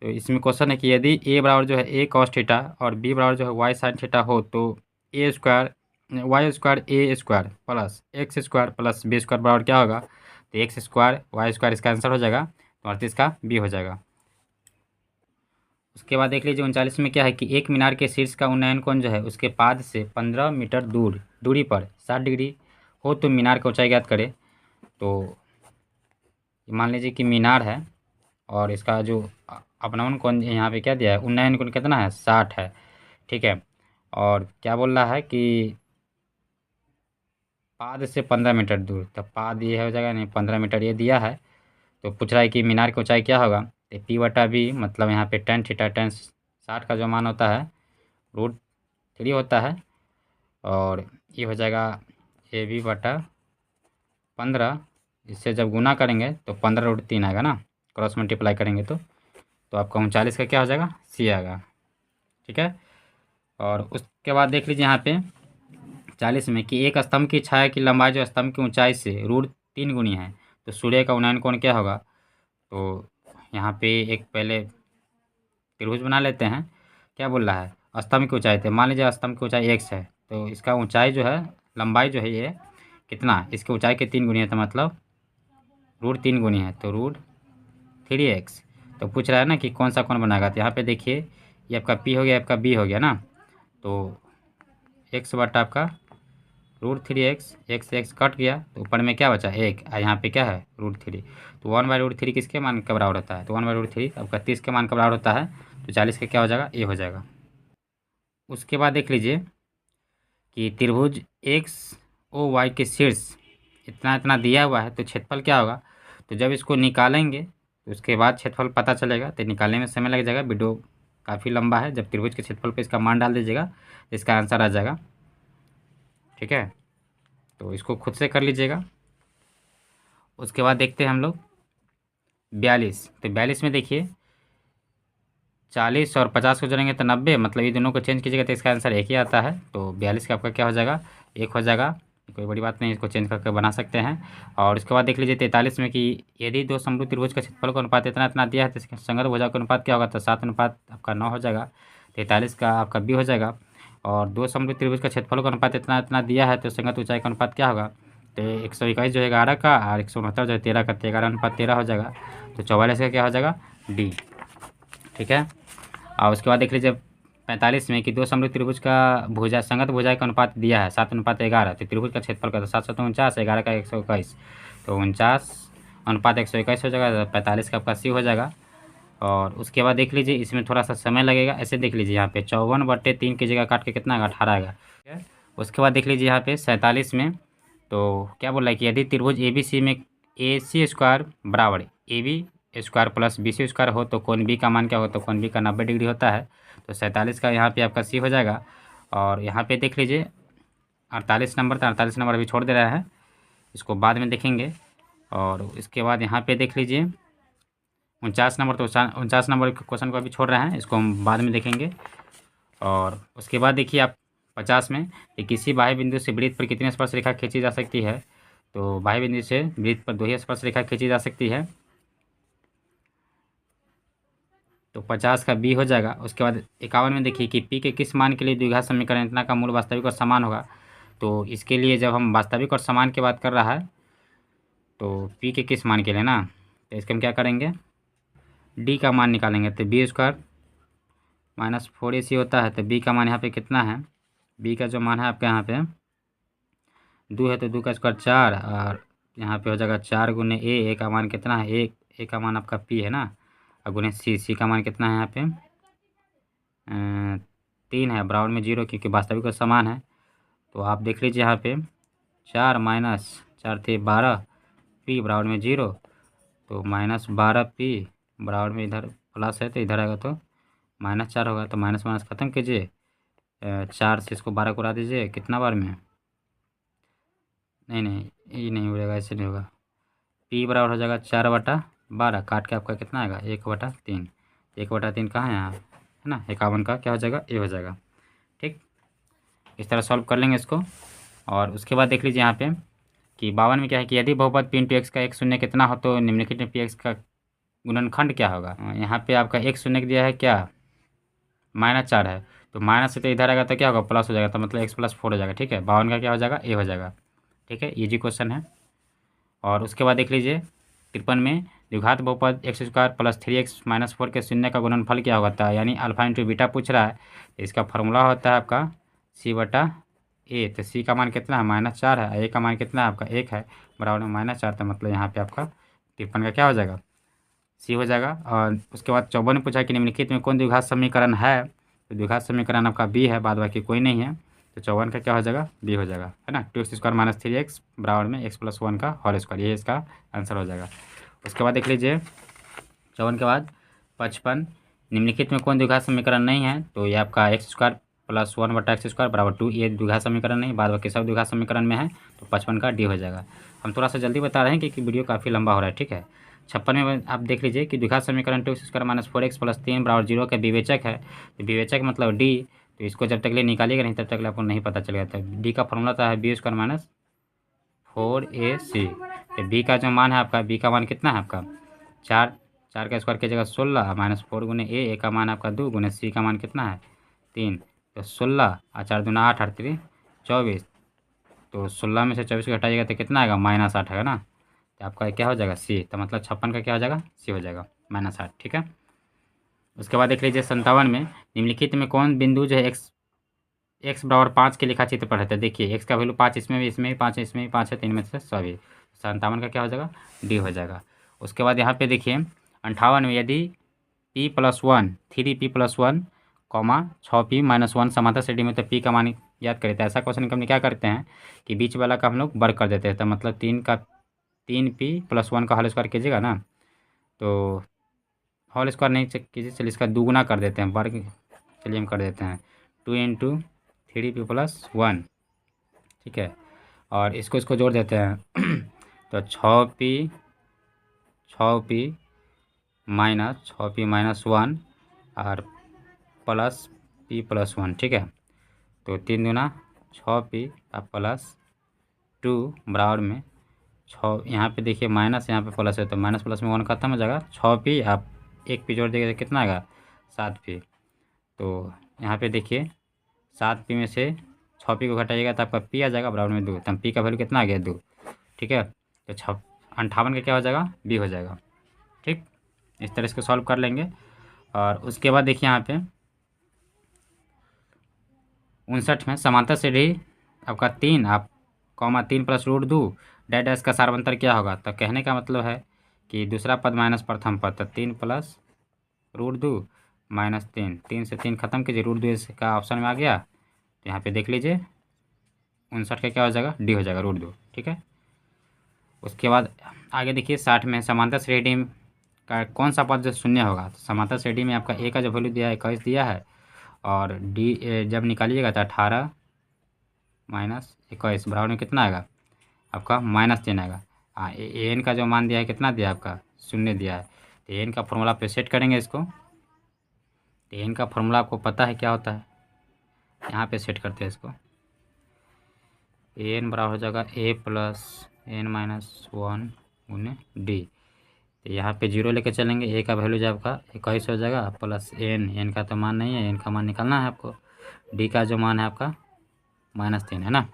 तो इसमें क्वेश्चन है कि यदि ए बराबर जो है ए कॉस थीटा और बी बराबर जो है वाई साइन थीटा हो, तो A square Y square A square plus X square plus B square बराबर क्या होगा। तो एक्स स्क्वायर वाई स्क्वायर इसका आंसर हो जाएगा, तो 38 का बी हो जाएगा। उसके बाद देख लीजिए 39 में क्या है कि एक मीनार के शीर्ष का उन्नयन कोण जो है उसके पाद से 15 मीटर दूरी पर 60 डिग्री हो तो मीनार की ऊंचाई ज्ञात करें। तो मान लीजिए कि मीनार है और इसका जो अपनयन कोण यहाँ पे क्या दिया है, उन्नयन कोण कितना है 60 है। ठीक है, और क्या बोल रहा है कि पाद से 15 मीटर दूर, तो पाद ये हो जाएगा नहीं 15 मीटर ये दिया है। तो पूछ रहा है कि मीनार की ऊंचाई क्या होगा। तो P/B मतलब यहाँ पे टेन थीटा, टेन 60 का जो मान होता है √3 होता है, और ये हो जाएगा AB/15, इससे जब गुना करेंगे तो 15√3 आएगा ना, क्रॉस मल्टीप्लाई करेंगे तो आपका 39 का क्या हो जाएगा, सी आएगा। ठीक है, और उसके बाद देख लीजिए यहाँ पे 40 में कि एक स्तंभ की छाया की लंबाई जो स्तंभ की ऊंचाई से √3 गुनी है, तो सूर्य का उन्नयन कोण क्या होगा। तो यहाँ पे एक पहले त्रिभुज बना लेते हैं। क्या बोल रहा है, स्तंभ की ऊंचाई थे, मान लीजिए स्तंभ की ऊंचाई x है, तो इसका ऊंचाई जो है लंबाई जो है ये कितना, इसकी ऊंचाई के 3 गुनी है, तो मतलब √3 गुनी है, तो √3x। तो पूछ रहा है ना कि कौन सा कोण बनाएगा। तो यहाँ पे देखिए ये आपका p हो गया, आपका b हो गया ना, तो x बटा आपका √3x, x कट गया तो ऊपर में क्या बचा 1, यहाँ पे क्या है √3, तो 1/√3 किसके मान का बराबर होता है, तो 1/√3 आपका 30 के मान का बराबर होता है, तो 40 का क्या हो जाएगा, ए हो जाएगा। उसके बाद देख लीजिए कि त्रिभुज XOY के शीर्ष इतना इतना दिया हुआ है, तो क्षेत्रफल क्या होगा। तो जब इसको निकालेंगे तो उसके बाद क्षेत्रफल पता चलेगा, तो निकालने में समय लग जाएगा, वीडियो काफ़ी लंबा है। जब त्रिभुज के क्षेत्रफल पे इसका मान डाल दीजिएगा तो इसका आंसर आ जाएगा। ठीक है, तो इसको खुद से कर लीजिएगा। उसके बाद देखते हैं हम लोग 42। तो 42 में देखिए 40 और 50 को जोड़ेंगे तो 90, मतलब ये दोनों को चेंज कीजिएगा तो इसका आंसर एक ही आता है। तो 42 का आपका क्या हो जाएगा, एक हो जाएगा, कोई बड़ी बात नहीं, इसको चेंज करके बना सकते हैं। और उसके बाद देख लीजिए 43 में कि यदि दो समरूप त्रिभुज का क्षेत्रफल का अनुपात इतना इतना दिया है तो इसके संगत भुजा का अनुपात क्या होगा, तो 7 अनुपात आपका 9 हो जाएगा। 43 का आपका बी हो जाएगा। और दो समरूप त्रिभुज का क्षेत्रफल का अनुपात इतना इतना दिया है तो संगत ऊंचाई का अनुपात क्या होगा, तो 121 जो है 11 का और 169 जो है 13 का, तो 11:13 हो जाएगा। तो 44 का क्या हो जाएगा, डी। ठीक है। और उसके बाद देख लीजिए 45 में कि दो समरूप त्रिभुज का भुजा संगत भुजाएं का अनुपात दिया है 7:11, तो त्रिभुज का क्षेत्रफल का 749, 11 का 121, तो 49:121 हो जाएगा। 45 का आपका सी हो जाएगा। और उसके बाद देख लीजिए इसमें थोड़ा सा समय लगेगा, ऐसे देख लीजिए यहाँ पे 54/3 की जगह काट के कितना आएगा, 18 आएगा। ठीक है। उसके बाद देख लीजिए यहाँ पे 47 में, तो क्या बोल रहा है कि यदि त्रिभुज ए बी सी में ए सी स्क्वायर बराबर A B square plus B C square हो तो कोण बी का मान क्या हो, तो कोण बी का 90 डिग्री होता है। तो 47 का यहाँ पे आपका सी हो जाएगा। और यहाँ पे देख लीजिए 48 नंबर था, 48 नंबर अभी छोड़ दे रहा है, इसको बाद में देखेंगे। और इसके बाद यहाँ पे देख लीजिए 49 नंबर, तो 49 नंबर के क्वेश्चन को अभी छोड़ रहे हैं, इसको हम बाद में देखेंगे। और उसके बाद देखिए आप 50 में कि किसी बाह्य बिंदु से वृत्त पर कितनी स्पर्श रेखा खींची जा सकती है, तो बाह्य बिंदु से वृत्त पर 2 ही स्पर्श रेखा खींची जा सकती है, तो 50 का बी हो जाएगा। उसके बाद 51 में देखिए कि पी के किस मान के लिए द्विघात समीकरण इतना का मूल वास्तविक और समान होगा, तो इसके लिए जब हम वास्तविक और समान की बात कर रहा है तो पी के किस मान के लिए ना, तो इसके हम क्या करेंगे, डी का मान निकालेंगे। तो बी स्क्वायर माइनस 4ac होता है, तो बी का मान यहाँ पे कितना है, बी का जो मान है आपका यहाँ पे 2 है, तो 2 का स्क्वायर 4, और यहाँ पे हो जाएगा 4 गुने ए का मान कितना है, ए का मान आपका पी है ना, और गुने सी का मान कितना है यहाँ पे 3 है, बराबर में 0, क्योंकि वास्तविक और समान है। तो आप देख लीजिए यहाँ पे 4 माइनस 4 थे 12, पी बराबर में 0, तो -12 पी बराबर में इधर प्लस है तो इधर आएगा तो -4 होगा। तो माइनस माइनस खत्म कीजिए, 4 से इसको 12 को उड़ा दीजिए, कितना बार में, नहीं ये नहीं उड़ेगा, ऐसे नहीं होगा। पी बराबर हो जाएगा 4/12, काट के आपका कितना आएगा 1/3, 1/3 कहाँ है यहाँ है ना, 51 का क्या हो जाएगा, ए हो जाएगा। ठीक, इस तरह सॉल्व कर लेंगे इसको। और उसके बाद देख लीजिए यहाँ पे कि 52 में क्या है कि यदि बहुपद पी इंटू एक्स का एक शून्य कितना हो तो निम्नलिखित में पी एक्स का गुणनखंड क्या होगा। यहाँ पे आपका एक शून्य दिया है क्या, -4 है, तो माइनस से तो इधर आएगा तो क्या होगा, प्लस हो जाएगा, तो मतलब x+4 हो जाएगा। ठीक है, 52 का क्या हो जाएगा, ए हो जाएगा। ठीक है, इजी क्वेश्चन है। और उसके बाद देख लीजिए 53 में द्विघात बहुपद x² + 3x - 4 के शून्य का गुणनफल क्या होता है, यानी अल्फा इंटू बीटा पूछ रहा है, तो इसका फॉर्मूला होता है आपका c/a। तो c का मान कितना है, -4 है, a का मान कितना है आपका 1 है, बराबर में -4, तो मतलब यहाँ पे आपका 53 का क्या हो जाएगा, सी हो जाएगा। और उसके बाद 54 में पूछा कि निम्नलिखित में कौन द्विघात समीकरण है, तो द्विघात समीकरण आपका बी है, बाद बाकी कोई नहीं है, तो 54 का क्या हो जाएगा, बी हो जाएगा, है ना। 2x² - 3x बराबर में x+1 का होल स्क्वायर, ये इसका आंसर हो जाएगा। उसके बाद देख लीजिए 54 के बाद 55, निम्नलिखित में कौन द्विघात समीकरण नहीं है, तो ये आपका x² + 1/x² बराबर 2, ये द्विघात समीकरण नहीं, बाद बाकी सब द्विघात समीकरण में है, तो 55 का डी हो जाएगा। हम थोड़ा सा जल्दी बता रहे हैं क्योंकि वीडियो काफ़ी लंबा हो रहा है। ठीक है, 56 में आप देख लीजिए कि द्विघात समीकरण 2x² - 4x + 3 बराबर 0 का विवेचक है, तो विवेचक मतलब डी, तो इसको जब तक ले निकालिएगा नहीं तब तक आपको नहीं पता चलेगा। तो डी का फॉर्मूला था है b² - 4ac, तो बी का जो मान है आपका, बी का मान कितना है आपका 4, 4 का स्क्वायर की जगह 16 -4 गुने ए का मान आपका 2 गुने सी का मान कितना है 3, तो 16 और 4 दूना 8 8 3 24, तो 16 में से 24 को हटाइएगा तो कितना आएगा -8 है ना, तो आपका क्या हो जाएगा सी, तो मतलब 56 का क्या हो जाएगा, सी हो जाएगा, -8। ठीक है, उसके बाद देख लीजिए 57 में निम्नलिखित में कौन बिंदु जो है x बराबर 5 के लेखा चित्र पर है, तो देखिए x का वैल्यू 5 इसमें भी 5 है, इसमें भी 5 है, 3 में से सभी, 57 का क्या हो जाएगा, डी हो जाएगा। उसके बाद यहाँ पे देखिए 58 में यदि p+1 3p+1, 6p - 1 समांतर श्रेणी में, तो p का मान याद करें, तो ऐसा क्वेश्चन हम क्या करते हैं कि बीच वाला का हम लोग वर्ग कर देते हैं, तो मतलब 3p+1 का होल स्क्वायर कीजिएगा ना, तो होल स्क्वायर नहीं कीजिए, चलिए इसका दुगुना कर देते हैं, वर्ग चलिए हम कर देते हैं 2 × 3p+1। ठीक है, और इसको जोड़ देते हैं तो 6p - 1 और प्लस p+1। ठीक है, तो 3 दूना 6p प्लस 2 बराबर में 6, यहाँ पे देखिए माइनस, यहाँ पे प्लस है, तो माइनस प्लस में 1 खत्म हो जाएगा, 6p आप 1p जोड़ देंगे तो कितना आएगा 7p, तो यहाँ पे देखिए 7p में से 6p को घटाइएगा तो आपका p आ जाएगा बराबर में 2, तो p का वैल्यू कितना आ गया 2, ठीक है। तो 58 का क्या हो जाएगा, बी हो जाएगा। ठीक, इस तरह इसको सॉल्व कर लेंगे। और उसके बाद देखिए यहाँ पे 59 में समांतर श्रेणी आपका 3 आप comma 3 plus root 2 dash dash का सार्वंतर क्या होगा। तो कहने का मतलब है कि दूसरा पद माइनस प्रथम पद, तो 3 प्लस रूट 2 माइनस 3, 3 से 3 खत्म कीजिए, रूट 2 इसका ऑप्शन में आ गया। तो यहाँ पे देख लीजिए 59 का क्या हो जाएगा, डी हो जाएगा, रूट 2। ठीक है। उसके बाद आगे देखिए 60 में समांतर श्रेणी का कौन सा पद जो शून्य होगा। तो समांतर श्रेणी में आपका ए का जो वैल्यू दिया है 21 दिया है, और डी जब निकालिएगा तो 18 माइनस 21 बराबर में कितना आएगा आपका, -3 आएगा। हाँ, एन का जो मान दिया है कितना दिया है आपका, शून्य दिया है। तो एन का फॉर्मूला पे सेट करेंगे इसको। तो एन का फॉर्मूला आपको पता है क्या होता है, यहाँ पे सेट करते हैं इसको। एन बराबर हो जाएगा ए प्लस एन माइनस 1 गुने डी। तो यहाँ पे जीरो लेके चलेंगे, ए का वैल्यू जो आपका 21 हो जाएगा, प्लस एन का तो मान नहीं है, एन का मान निकालना है आपको। डी का जो मान है आपका -3 है ना।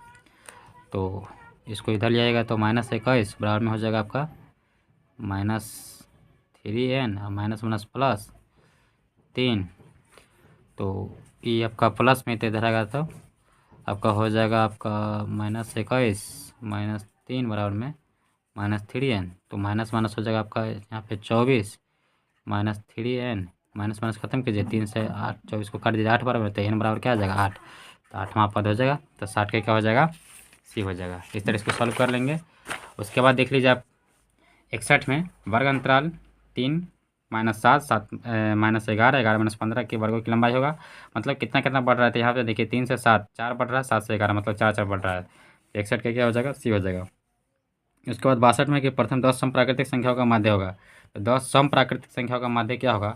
तो इसको इधर ले आएगा तो -21 बराबर में हो जाएगा आपका -3n और माइनस माइनस प्लस 3। तो ये आपका प्लस में तो इधर आएगा तो आपका हो जाएगा आपका -21 -3 बराबर में -3n। तो माइनस माइनस हो जाएगा आपका यहाँ पे 24 -3n, माइनस माइनस खत्म कीजिए, 3 से 8 24 को काट दीजिए, 8 बराबर, तो n बराबर क्या आ जाएगा 8। तो 8वां पद हो जाएगा। तो 60 का क्या हो जाएगा, सी हो जाएगा। इस तरह इसको सॉल्व कर लेंगे। उसके बाद देख लीजिए आप 61 में वर्ग अंतराल 3 -7 7 -11 11 -15 के वर्गों की लंबाई होगा। मतलब कितना कितना बढ़ रहा है, तो यहाँ पे देखिए 3 से 7 4 बढ़ रहा है, 7 से 11 मतलब 4 4 बढ़ रहा है। 61 का क्या हो जाएगा, सी हो जाएगा। उसके बाद 62 में कि प्रथम 10 सम प्राकृतिक संख्याओं का माध्य होगा। तो 10 सम प्राकृतिक संख्याओं का माध्य क्या होगा,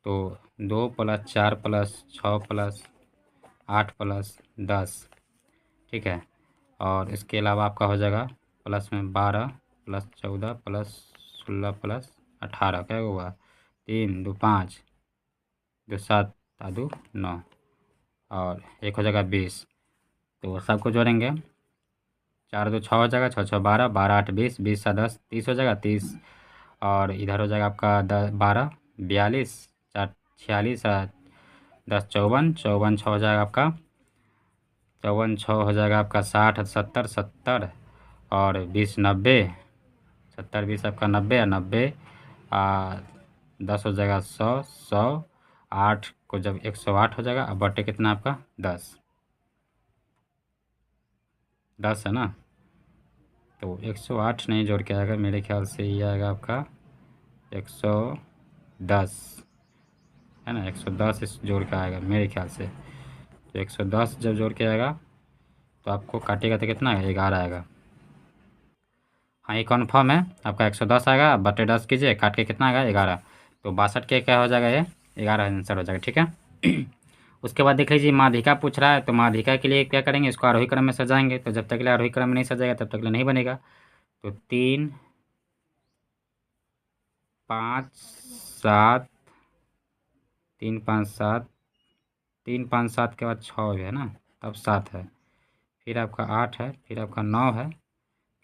तो 2 + 4 + 6 + 8 + 10। ठीक है। और इसके अलावा आपका हो जाएगा प्लस में 12 + 14 + 16 + 18 क्या होगा, 3 2 5 2 7 2 9 और एक हो जाएगा 20। तो सबको जोड़ेंगे, 4 2 6 हो जाएगा, 6 6 12 12 8 20 20 7 10 30 हो जाएगा 30। और इधर हो जाएगा आपका 12 42 4 46 10 54 54 6 हो जाएगा आपका 54 6 हो जाएगा आपका 60 70 70 और 20 90 70 20 आपका 90 और 90 10 हो जाएगा 100 100 8 को जब 108 हो जाएगा, अब बटे कितना आपका 10 10 है ना। तो 108 नहीं जोड़ के आएगा, मेरे ख्याल से ये आएगा आपका 110 है ना, 110 इस जोड़ के आएगा मेरे ख्याल से। तो 110 जब जोड़ के आएगा तो आपको काटेगा तो कितना आएगा, 11 आएगा। हाँ ये कन्फर्म है, आपका 110 आएगा, बटे 10 कीजिए, काट के कितना आएगा 11। तो 62 के क्या हो जाएगा, ये 11 आंसर हो जाएगा। ठीक है। उसके बाद देख लीजिए माध्यिका पूछ रहा है। तो माध्यिका के लिए क्या करेंगे, इसको आरोही क्रम में सजाएंगे। तो जब तक के लिए आरोही क्रम में नहीं सजाएगा तब तक के लिए नहीं बनेगा। तो 3 5 7 3 5 7 3 5 7 के बाद 6 है ना, तब 7 है, फिर आपका 8 है, फिर आपका 9 है,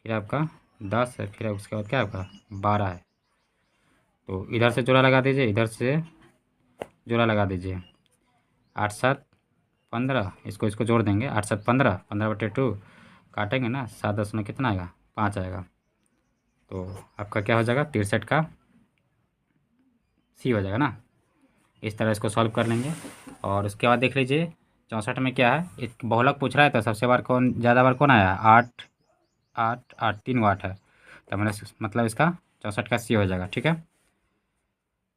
फिर आपका 10 है, फिर उसके बाद क्या आपका 12 है। तो इधर से जोड़ा लगा दीजिए, इधर से जोड़ा लगा दीजिए, 8 7 15, इसको इसको जोड़ देंगे, 8 7 15 15/2 काटेंगे ना, 7 10 में कितना आएगा 5 आएगा। तो आपका क्या हो जाएगा 63 का सी हो जाएगा ना। इस तरह इसको सॉल्व कर लेंगे। और उसके बाद देख लीजिए 64 में क्या है, एक बहुलक पूछ रहा है। तो सबसे बार कौन ज़्यादा बार कौन आया, 8 8 8 3 8 है। तो मतलब इसका 64 का सी हो जाएगा। ठीक है।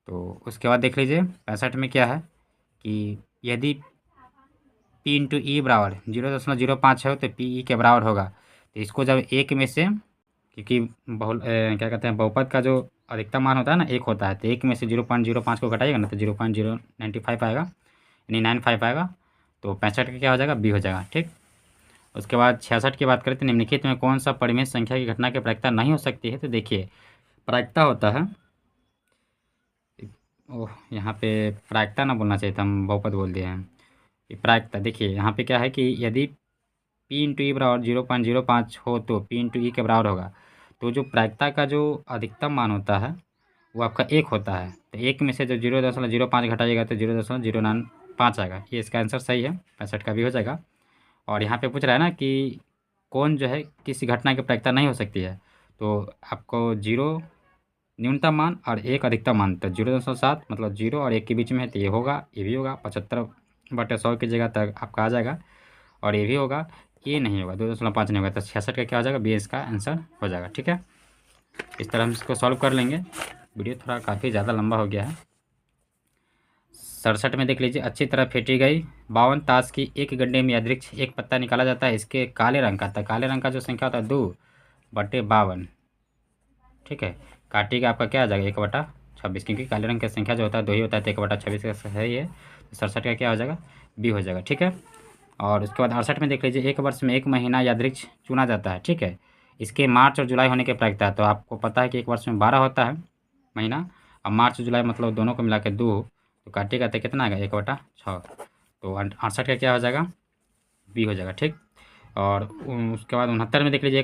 तो उसके बाद देख लीजिए 65 में क्या है कि यदि पी इंटू ई बराबर 0.05 है तो पी ई के बराबर होगा। तो इसको जब एक में से, क्योंकि क्या कहते हैं बहुपद का जो अधिकतम मान होता है ना 1 होता है, तो 1 में से 0.05 को घटाइएगा ना तो 0.095 आएगा, यानी 95 आएगा। तो 65 का क्या हो जाएगा, बी हो जाएगा। ठीक। उसके बाद 66 की बात करें तो निम्नलिखित में कौन सा परिमेय संख्या की घटना की प्रायिकता नहीं हो सकती है। तो देखिए प्रायिकता होता है, ओह यहाँ पे प्रायिकता ना बोलना चाहिए था, हम बहुपद बोल दिए हैं। ये प्रायिकता देखिए यहाँ पे क्या है कि यदि P इंटू ई बराबर 0.05 हो तो P इंटू ई के बराबर होगा। तो जो प्रायिकता का जो अधिकतम मान होता है वो आपका 1 होता है। तो 1 में से जो 0.05 घटाइएगा तो 0.095 आएगा। ये इसका आंसर सही है, 65 का भी हो जाएगा। और यहाँ पे पूछ रहा है ना कि कौन जो है किसी घटना की प्रायिकता नहीं हो सकती है, तो आपको 0 न्यूनतम मान और 1 अधिकतम मान, तो 0.7 मतलब 0 और 1 के बीच में है, तो ये होगा, ये भी होगा। 75/100 की जगह तक आपका आ जाएगा, और ये भी होगा, ये नहीं होगा, 2.5 नहीं होगा, तो 66 का क्या हो जाएगा, बी इसका आंसर हो जाएगा। ठीक है, इस तरह हम इसको सॉल्व कर लेंगे। वीडियो थोड़ा काफ़ी ज़्यादा लंबा हो गया है। 67 में देख लीजिए, अच्छी तरह फेंटी गई 52 ताश की एक गड्ढे में यादृक्ष एक पत्ता निकाला जाता है, इसके काले रंग का, तो काले रंग का जो संख्या होता है 2/52। ठीक है, काटिएगा आपका क्या आ जाएगा 1/26, क्योंकि काले रंग की संख्या जो होता है 2 ही होता है, तो 1/26 का सही है, तो 67 का क्या हो जाएगा, बी हो जाएगा। ठीक है, और उसके बाद 68 में देख लीजिए, एक वर्ष में एक महीना यादृक्ष चुना जाता है। ठीक है, इसके मार्च और जुलाई होने की प्रायिकता है, तो आपको पता है कि एक वर्ष में 12 होता है महीना, अब मार्च जुलाई मतलब दोनों को मिला के 2, तो काटिएगा तो कितना आएगा 1/6, तो 68 का क्या हो जाएगा, बी हो जाएगा। ठीक, और उसके बाद 69 में देख लीजिए,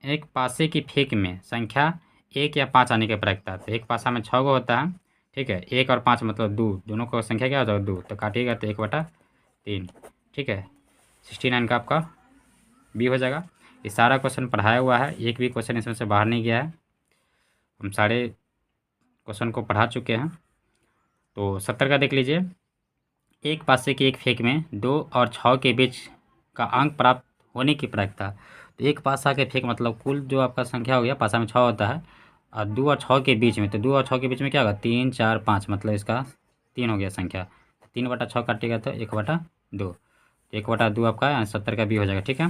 एक पासे की फेंक में संख्या 1 या 5 आने की प्रायिकता, तो एक पासा में 6 गो होता है। ठीक है, 1 और 5 मतलब 2, दोनों को संख्या क्या हो जाएगा 2, तो काटिएगा तो 1/3। ठीक है, 69 का आपका बी हो जाएगा। ये सारा क्वेश्चन पढ़ाया हुआ है, एक भी क्वेश्चन इसमें से बाहर नहीं गया है, हम सारे क्वेश्चन को पढ़ा चुके हैं। तो 70 का देख लीजिए, एक पासे की एक फेंक में 2 और 6 के बीच का अंक प्राप्त होने की प्रायिकता, तो एक पासा के फेंक मतलब कुल जो आपका संख्या हो गया, पासा में 6 होता है, और 2 और 6 के बीच में, तो 2 और 6 के बीच में क्या होगा, 3 4 5, मतलब इसका 3 हो गया संख्या, 3/6 काटेगा तो 1/2, 1/2 आपका 70 का बी हो जाएगा। ठीक है,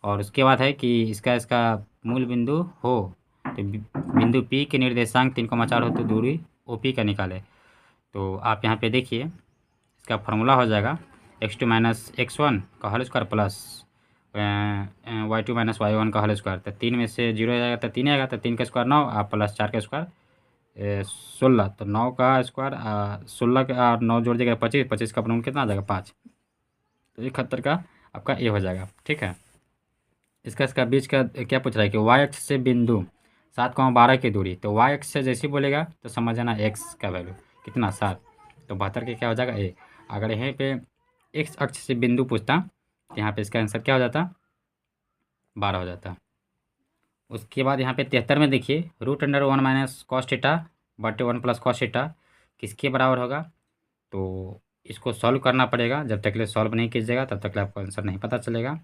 और उसके बाद है कि इसका मूल बिंदु हो, तो बिंदु पी के निर्देशांक 3,4 हो तो दूरी ओ पी का निकाले। तो आप यहाँ पे देखिए, इसका फार्मूला हो जाएगा x2 माइनस x1 का whole square plus y2 minus y1 का होल स्क्वायर, तो 3 में से 0 आएगा तो 3 आएगा, तो 3 का स्क्वायर 9 और प्लस 4 का स्क्वायर 16, तो 9 का स्क्वायर 16 का और 9 जोड़ देगा 25, 25 का अपना कितना आ जाएगा 5, तो 71 का आपका ए हो जाएगा। ठीक है, इसका बीच का क्या पूछ रहा है कि वाई अक्ष से बिंदु 7,12 की दूरी, तो वाई अक्ष से जैसे बोलेगा तो समझ जाना एक्स का वैल्यू कितना 7, तो 72 के क्या हो जाएगा ए। अगर यहीं पे एक्स अक्ष से बिंदु पूछता तो यहाँ पे इसका आंसर क्या हो जाता, 12 हो जाता। उसके बाद यहाँ पे 73 में देखिए, √1 माइनस कॉस थीटा बटे 1 प्लस कॉस थीटा किसके बराबर होगा, तो इसको सॉल्व करना पड़ेगा, जब तक ले सॉल्व नहीं कीजिएगा तब तक आपको आंसर नहीं पता चलेगा।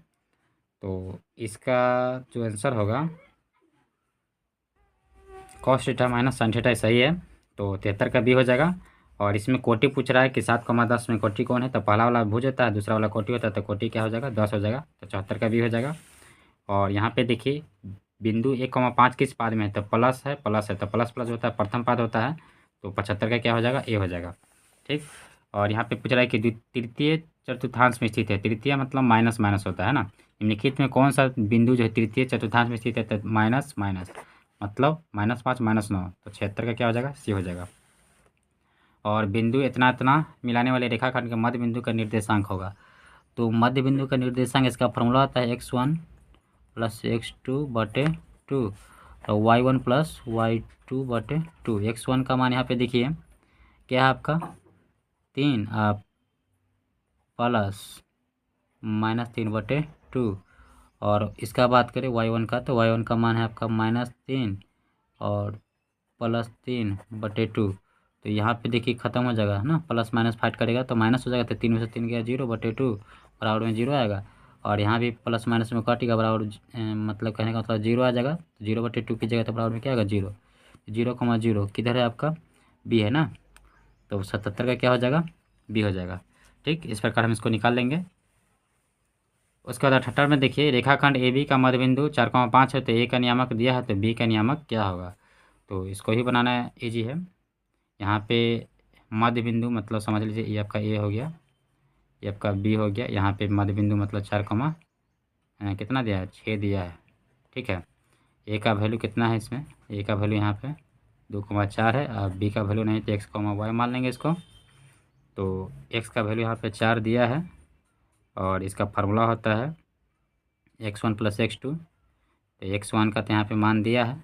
तो इसका जो आंसर होगा cos theta minus sine theta सही है, तो 73 का बी हो जाएगा। और इसमें कोटि पूछ रहा है कि 7,10 में कोटि कौन है, तो पहला वाला भुज होता है, दूसरा वाला कोटि होता है, तो कोटि क्या हो जाएगा 10 हो जाएगा, तो 74 का बी हो जाएगा। और यहाँ पे देखिए बिंदु 1,5 किस पाद में है, तो प्लस है, तो प्लस प्लस होता है, प्रथम पाद होता है, तो 75 का क्या हो जाएगा ए हो जाएगा। ठीक, और यहाँ पे पूछ रहा है कि तृतीय चतुर्थांश में स्थित है, तृतीय मतलब माइनस माइनस होता है ना, निम्नलिखित में कौन सा बिंदु जो है तृतीय चतुर्थांश में स्थित है, तो माइनस माइनस मतलब -5 -9, तो 76 का क्या हो जाएगा सी हो जाएगा। और बिंदु इतना इतना मिलाने वाले रेखाखंड के मध्य बिंदु का निर्देशांक होगा, तो मध्य बिंदु का निर्देशांक इसका फॉर्मूला होता है x1 प्लस x2 बटे 2 और y1 प्लस y2 बटे 2। x1 का मान यहाँ पे देखिए क्या है आपका 3 आप प्लस -3/2, और इसका बात करें y1 का, तो y1 का मान है आपका -3 और +3/2, तो यहाँ पे देखिए ख़त्म हो जाएगा ना, प्लस माइनस फाइट करेगा तो माइनस हो जाएगा, तो 3 में से 3 गया 0/2 बराबर में 0 आएगा, और यहाँ भी प्लस माइनस में कटेगा बराबर मतलब कहने का मतलब 0 आ जाएगा, तो 0/2 की जगह तो बराबर में क्या आएगा 0, 0,0 किधर है आपका बी है ना, तो 77 का क्या हो जाएगा बी हो जाएगा। ठीक, इस प्रकार हम इसको निकाल लेंगे। उसके बाद 78 में देखिए, रेखाखंड ए बी का मध्य बिंदु 4,5 है, तो ए का नियामक दिया है, तो बी का नियामक क्या होगा, तो इसको ही बनाना ईजी है। यहाँ पे मध्य बिंदु मतलब समझ लीजिए ये आपका ए हो गया, ये आपका बी हो गया, यहाँ पे मध्य बिंदु मतलब 4, कितना दिया है 6 दिया है। ठीक है, ए का वैल्यू कितना है इसमें, ए का वैल्यू यहाँ पे 2,4 है, और बी का वैल्यू नहीं तो x, y मान लेंगे इसको, तो x का वैल्यू यहाँ पे 4 दिया है, और इसका फार्मूला होता है x1 प्लस x2, तो x1 का तो यहाँ पे मान दिया है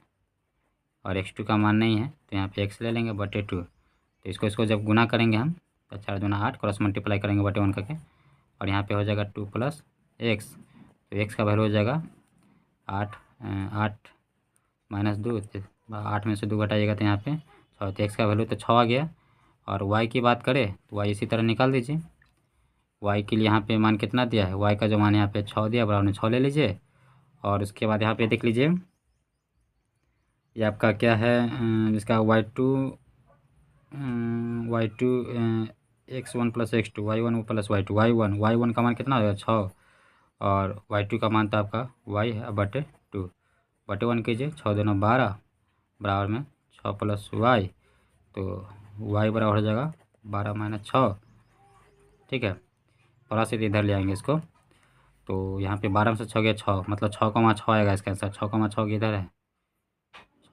और x2 का मान नहीं है, तो यहाँ पे x ले लेंगे बटे 2। तो इसको जब गुना करेंगे हम तो 4 दूना 8, क्रॉस मल्टीप्लाई करेंगे बटे 1 करके, और यहाँ पे हो जाएगा 2 प्लस x। तो x का वैल्यू हो जाएगा 8 माइनस 2, 8 में से 2 घटाइएगा तो यहाँ पे 6, तो x का वैल्यू तो 6 आ गया। और y की बात करें तो y इसी तरह निकाल दीजिए। y के लिए यहाँ पे मान कितना दिया है, y का जो मान यहाँ पे 6 दिया, बराबर में 6 ले लीजिए। और उसके बाद यहाँ पे देख लीजिए ये आपका क्या है, जिसका y2 x1 plus x2, y1 plus y2, y1 का मान कितना हो जाएगा 6, और y2 का मान तो आपका y है बटे 2, बटे 1 कीजिए, 6 दूना 12, बराबर में 6 प्लस y, तो y बराबर हो जाएगा 12 माइनस 6। ठीक है, प्लस से इधर ले आएंगे इसको, तो यहाँ पे 12 में से 6 गया 6, मतलब 6,6 आएगा इसका आंसर। 6,6 किधर है,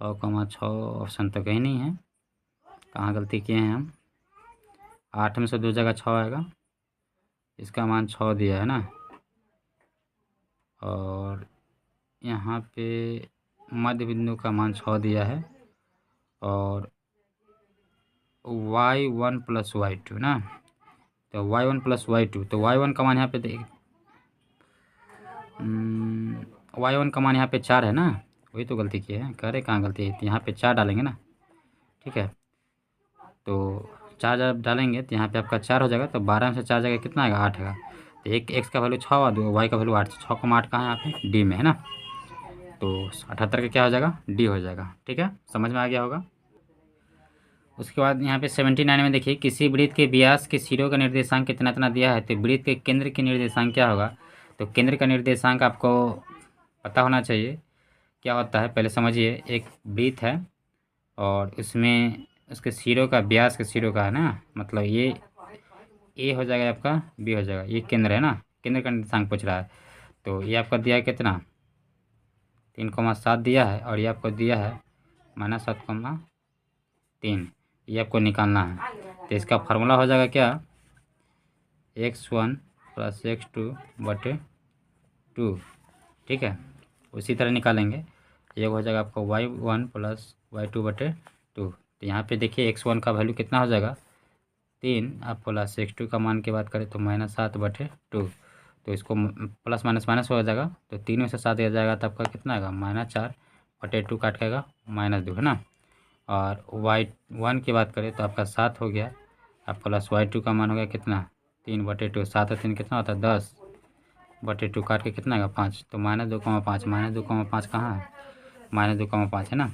6,6 ऑप्शन तो कहीं नहीं है, कहाँ गलती किए हैं हम। 8 में से 2 जगह 6 आएगा, इसका मान 6 दिया है ना। और यहाँ पे मध्य बिंदु का मान 6 दिया है, और y1 प्लस y2 ना, तो y1 प्लस y2, तो y1 का मान यहाँ पे y1 का मान यहाँ पे 4 है ना, वही तो गलती की है, कह रहे कहाँ गलती है, तो यहाँ पे 4 डालेंगे ना। ठीक है, तो 4 जब डालेंगे तो यहाँ पे आपका 4 हो जाएगा, तो 12 में से 4 जगह कितना आएगा 8 आएगा, तो एक x का वैल्यू 6 और 2 y का वैल्यू 8, 6,8 कहाँ है यहाँ पे डी में है ना, तो 78 का क्या हो जाएगा, डी हो जाएगा। ठीक है, समझ में आ गया होगा। उसके बाद यहाँ पे 79 में देखिए, किसी वृत्त के व्यास के सिरों का निर्देशांक कितना इतना दिया है, तो वृत्त के केंद्र के निर्देशांक क्या होगा, तो केंद्र का निर्देशांक आपको पता होना चाहिए क्या होता है। पहले समझिए, एक वृत्त है और उसमें उसके सिरों का, व्यास के सिरों का है ना, मतलब ये ए हो जाएगा आपका, बी हो जाएगा, ये केंद्र है ना, केंद्र का निर्देशांक पूछ रहा है। तो ये आपका दिया है कितना, 3,7 दिया है, और ये आपको दिया है -7,3, ये आपको निकालना है। तो इसका फार्मूला हो जाएगा क्या, x1 प्लस x2 बटे 2। ठीक है, उसी तरह निकालेंगे, ये हो जाएगा आपको y1 प्लस y2 बटे 2। तो यहाँ पे देखिए x1 का वैल्यू कितना हो जाएगा 3, आप प्लस x2 का मान की बात करें तो -7 बटे 2, तो इसको प्लस माइनस माइनस हो जाएगा, तो 3 में से 7 आ जाएगा, तो आपका कितना आएगा -4 बटे 2, काट के आएगा -2 है ना। और y1 की बात करें तो आपका 7 हो गया, अब प्लस y2 का मान हो गया कितना 3 बटे 2, 7 और 3 कितना होता है 10 बटे 2, काट के कितना आएगा 5, तो -2,5, -2,5 कहाँ है, -2,5 है ना।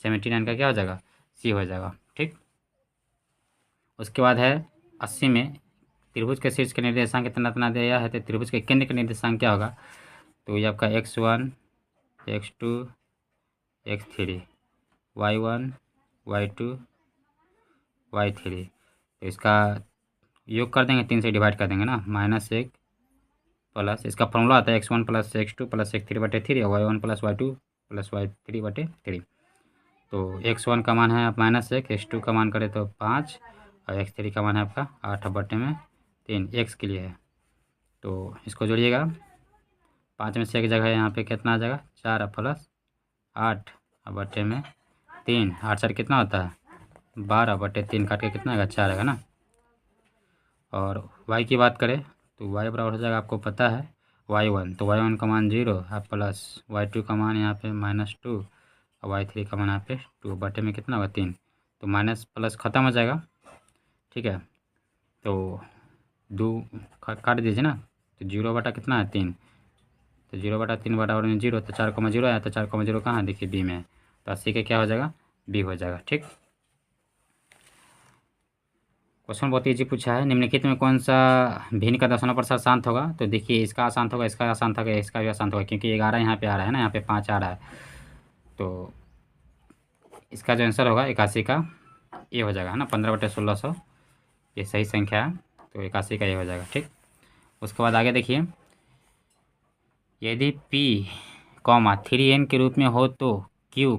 79 का क्या हो जाएगा, सी हो जाएगा। ठीक, उसके बाद है 80 में, त्रिभुज के शीर्ष के निर्देशांक कितना इतना दिया है, तो त्रिभुज के केंद्र का निर्देशांक क्या होगा, तो ये आपका x1 x2 x3 y1 y2 y3, तो इसका योग कर देंगे, 3 से डिवाइड कर देंगे ना, -1 प्लस, इसका फॉर्मूला आता है x1 plus x2 plus x3 बटे 3, और y1 plus y2 plus y3 बटे 3। तो x1 का मान है आप -1, x2 का मान करें तो 5, और x3 का मान है आपका 8 बटे में 3, x के लिए है। तो इसको जोड़िएगा, 5 में से एक जगह यहाँ पे कितना आ जाएगा 4 प्लस 8 बटे में 3, 8 4 कितना होता है 12 बटे 3, काट के कितना आएगा 4 आएगा ना। और y की बात करें तो y बराबर हो जाएगा, आपको पता है y1, तो y1 का मान 0, आप प्लस y2 का मान यहाँ पे -2, और y3 का मान यहाँ पे 2 बटे में कितना होगा 3, तो माइनस प्लस ख़त्म हो जाएगा। ठीक है, तो 2 काट दीजिए ना, तो 0 बटा कितना है 3, तो 0 बटा 3 बराबर में 0, तो 4,0 आया, तो 4,0 कहाँ है देखिए बी में है, तो 80 का क्या हो जाएगा बी हो जाएगा। ठीक, क्वेश्चन बहुत ईजी पूछा है, निम्नलिखित में कौन सा भिन्न का दशमलव प्रतिशत शांत होगा, तो देखिए इसका अशांत होगा, इसका अशांत होगा, इसका भी अशांत होगा, क्योंकि 11 यहाँ पे आ रहा है ना, यहाँ पे 5 आ रहा है, तो इसका जो आंसर होगा 81 का ये हो जाएगा है ना, 15/1600 ये सही संख्या है, तो 81 का ये हो जाएगा। ठीक, उसके बाद आगे देखिए, यदि p, 3n के रूप में हो तो q,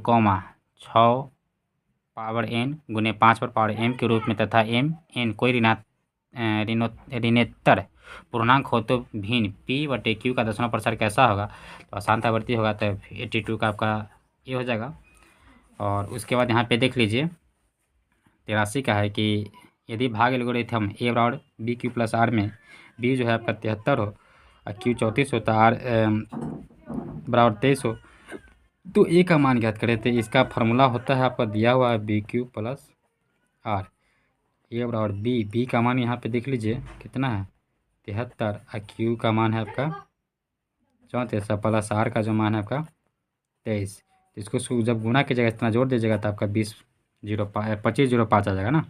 6 पावर n गुने 5 पर पावर m के रूप में, तथा m n कोई ऋणात्मक पूर्णांक हो तो भिन्न p बटे q का दशमलव प्रसार कैसा होगा, तो अशांतावर्ती होगा, तो 82 का आपका ये हो जाएगा। और उसके बाद यहाँ पे देख लीजिए 83 का है कि यदि भाग एल्गोरिथम a बराबर बी क्यू प्लस आर में b जो है आपका 73 हो और q 34 हो तो r बराबर 23 हो तो a का मान ज्ञात करें। तो इसका फार्मूला होता है आपका दिया हुआ है बी क्यू प्लस आर, ए बराबर बी का मान यहाँ पे देख लीजिए कितना है 73 और q का मान है आपका 34 प्लस आर का जो मान है आपका 23। इसको जब गुना कीजिएगा इतना जोड़ दीजिएगा तो आपका 2505 आ जाएगा ना,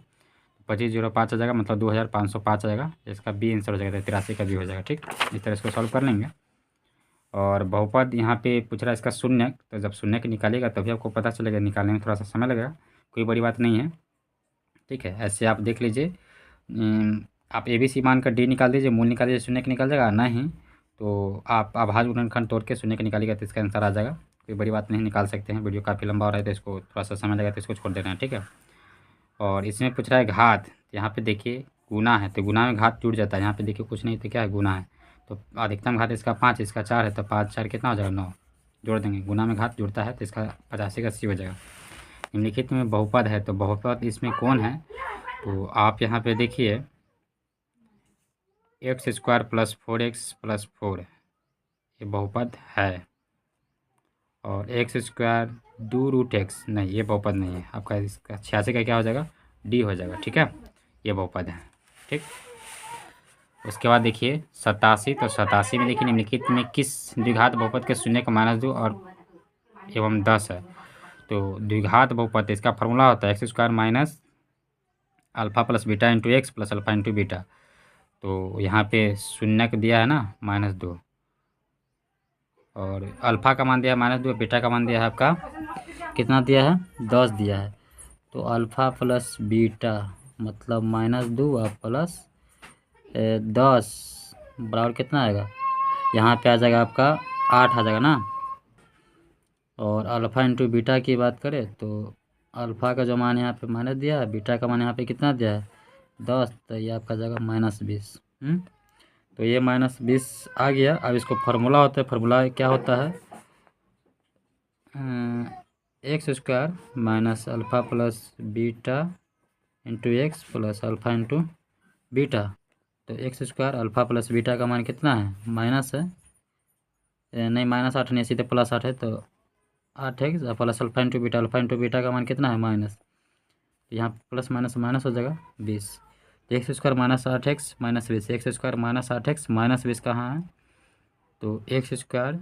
2505 आ जाएगा, मतलब 2505 आ जाएगा। इसका बी आंसर हो जाएगा, 83 का बी हो जाएगा। ठीक, इस तरह इसको सॉल्व कर लेंगे। और बहुपद यहाँ पे पूछ रहा है इसका शून्य, तो जब शून्य के निकालेगा तभी आपको पता चलेगा, निकालने में थोड़ा सा समय लगेगा, कोई बड़ी बात नहीं है। ठीक है, ऐसे आप देख लीजिए, आप ए बी सी मान कर डी निकाल दीजिए, मूल निकाल दीजिए, शून्य के निकल जाएगा। नहीं तो आप अभाज्य गुणनखंड तोड़ के शून्य के निकालिएगा तो इसका आंसर आ जाएगा, कोई बड़ी बात नहीं, निकाल सकते हैं। वीडियो काफ़ी लंबा हो रहा है तो इसको थोड़ा सा समय लगेगा तो इसको छोड़ देना है। ठीक है, और इसमें पूछ रहा है घात, यहाँ पे देखिए गुना है तो गुना में घात जुड़ जाता है, यहाँ पे देखिए कुछ नहीं तो क्या है गुना है, तो अधिकतम घात इसका 5, इसका 4 है, तो 5 4 कितना हो जाएगा 9, जोड़ देंगे, गुना में घात जुड़ता है तो इसका 85 का 80 हो जाएगा। निम्नलिखित में बहुपद है, तो बहुपद इसमें कौन है, तो आप यहाँ पे देखिए x square plus 4x plus 4 ये बहुपद है, और एक्स स्क्वायर 2√x नहीं, ये बहुपद नहीं है आपका, इसका 86 का क्या हो जाएगा डी हो जाएगा। ठीक है, ये बहुपद है। ठीक, उसके बाद देखिए 87, तो 87 में देखिए निम्नलिखित में किस द्विघात बहुपद के शून्य का -2 और एवं 10 है, तो द्विघात बहुपद इसका फार्मूला होता है X square minus alpha plus beta into X plus alpha into beta, तो यहाँ पे शून्य का दिया है ना -2 और अल्फ़ा का मान दिया है -2, बीटा का मान दिया है आपका कितना दिया है 10 दिया है, तो अल्फ़ा प्लस बीटा मतलब -2 और प्लस 10 बराबर कितना आएगा, यहाँ पे आ जाएगा आपका 8 आ जाएगा ना। और अल्फ़ा इंटू बीटा की बात करें तो अल्फ़ा का जो मान यहाँ पे माइनस दिया है, बीटा का मान यहाँ पे कितना दिया है 10, तो ये आपका जाएगा -20। तो ये -20 आ गया। अब इसको फार्मूला होता है, फार्मूला क्या होता है X square minus alpha plus beta into X plus alpha into beta, तो X square alpha plus beta का मान कितना है माइनस है, नहीं -8 नहीं, सीधे +8 है, तो 8x plus alpha into beta का मान कितना है माइनस, यहाँ प्लस माइनस माइनस हो जाएगा 20, तो X square -8x -20, x square -8x -20 कहाँ है, तो एक्स स्क्वायर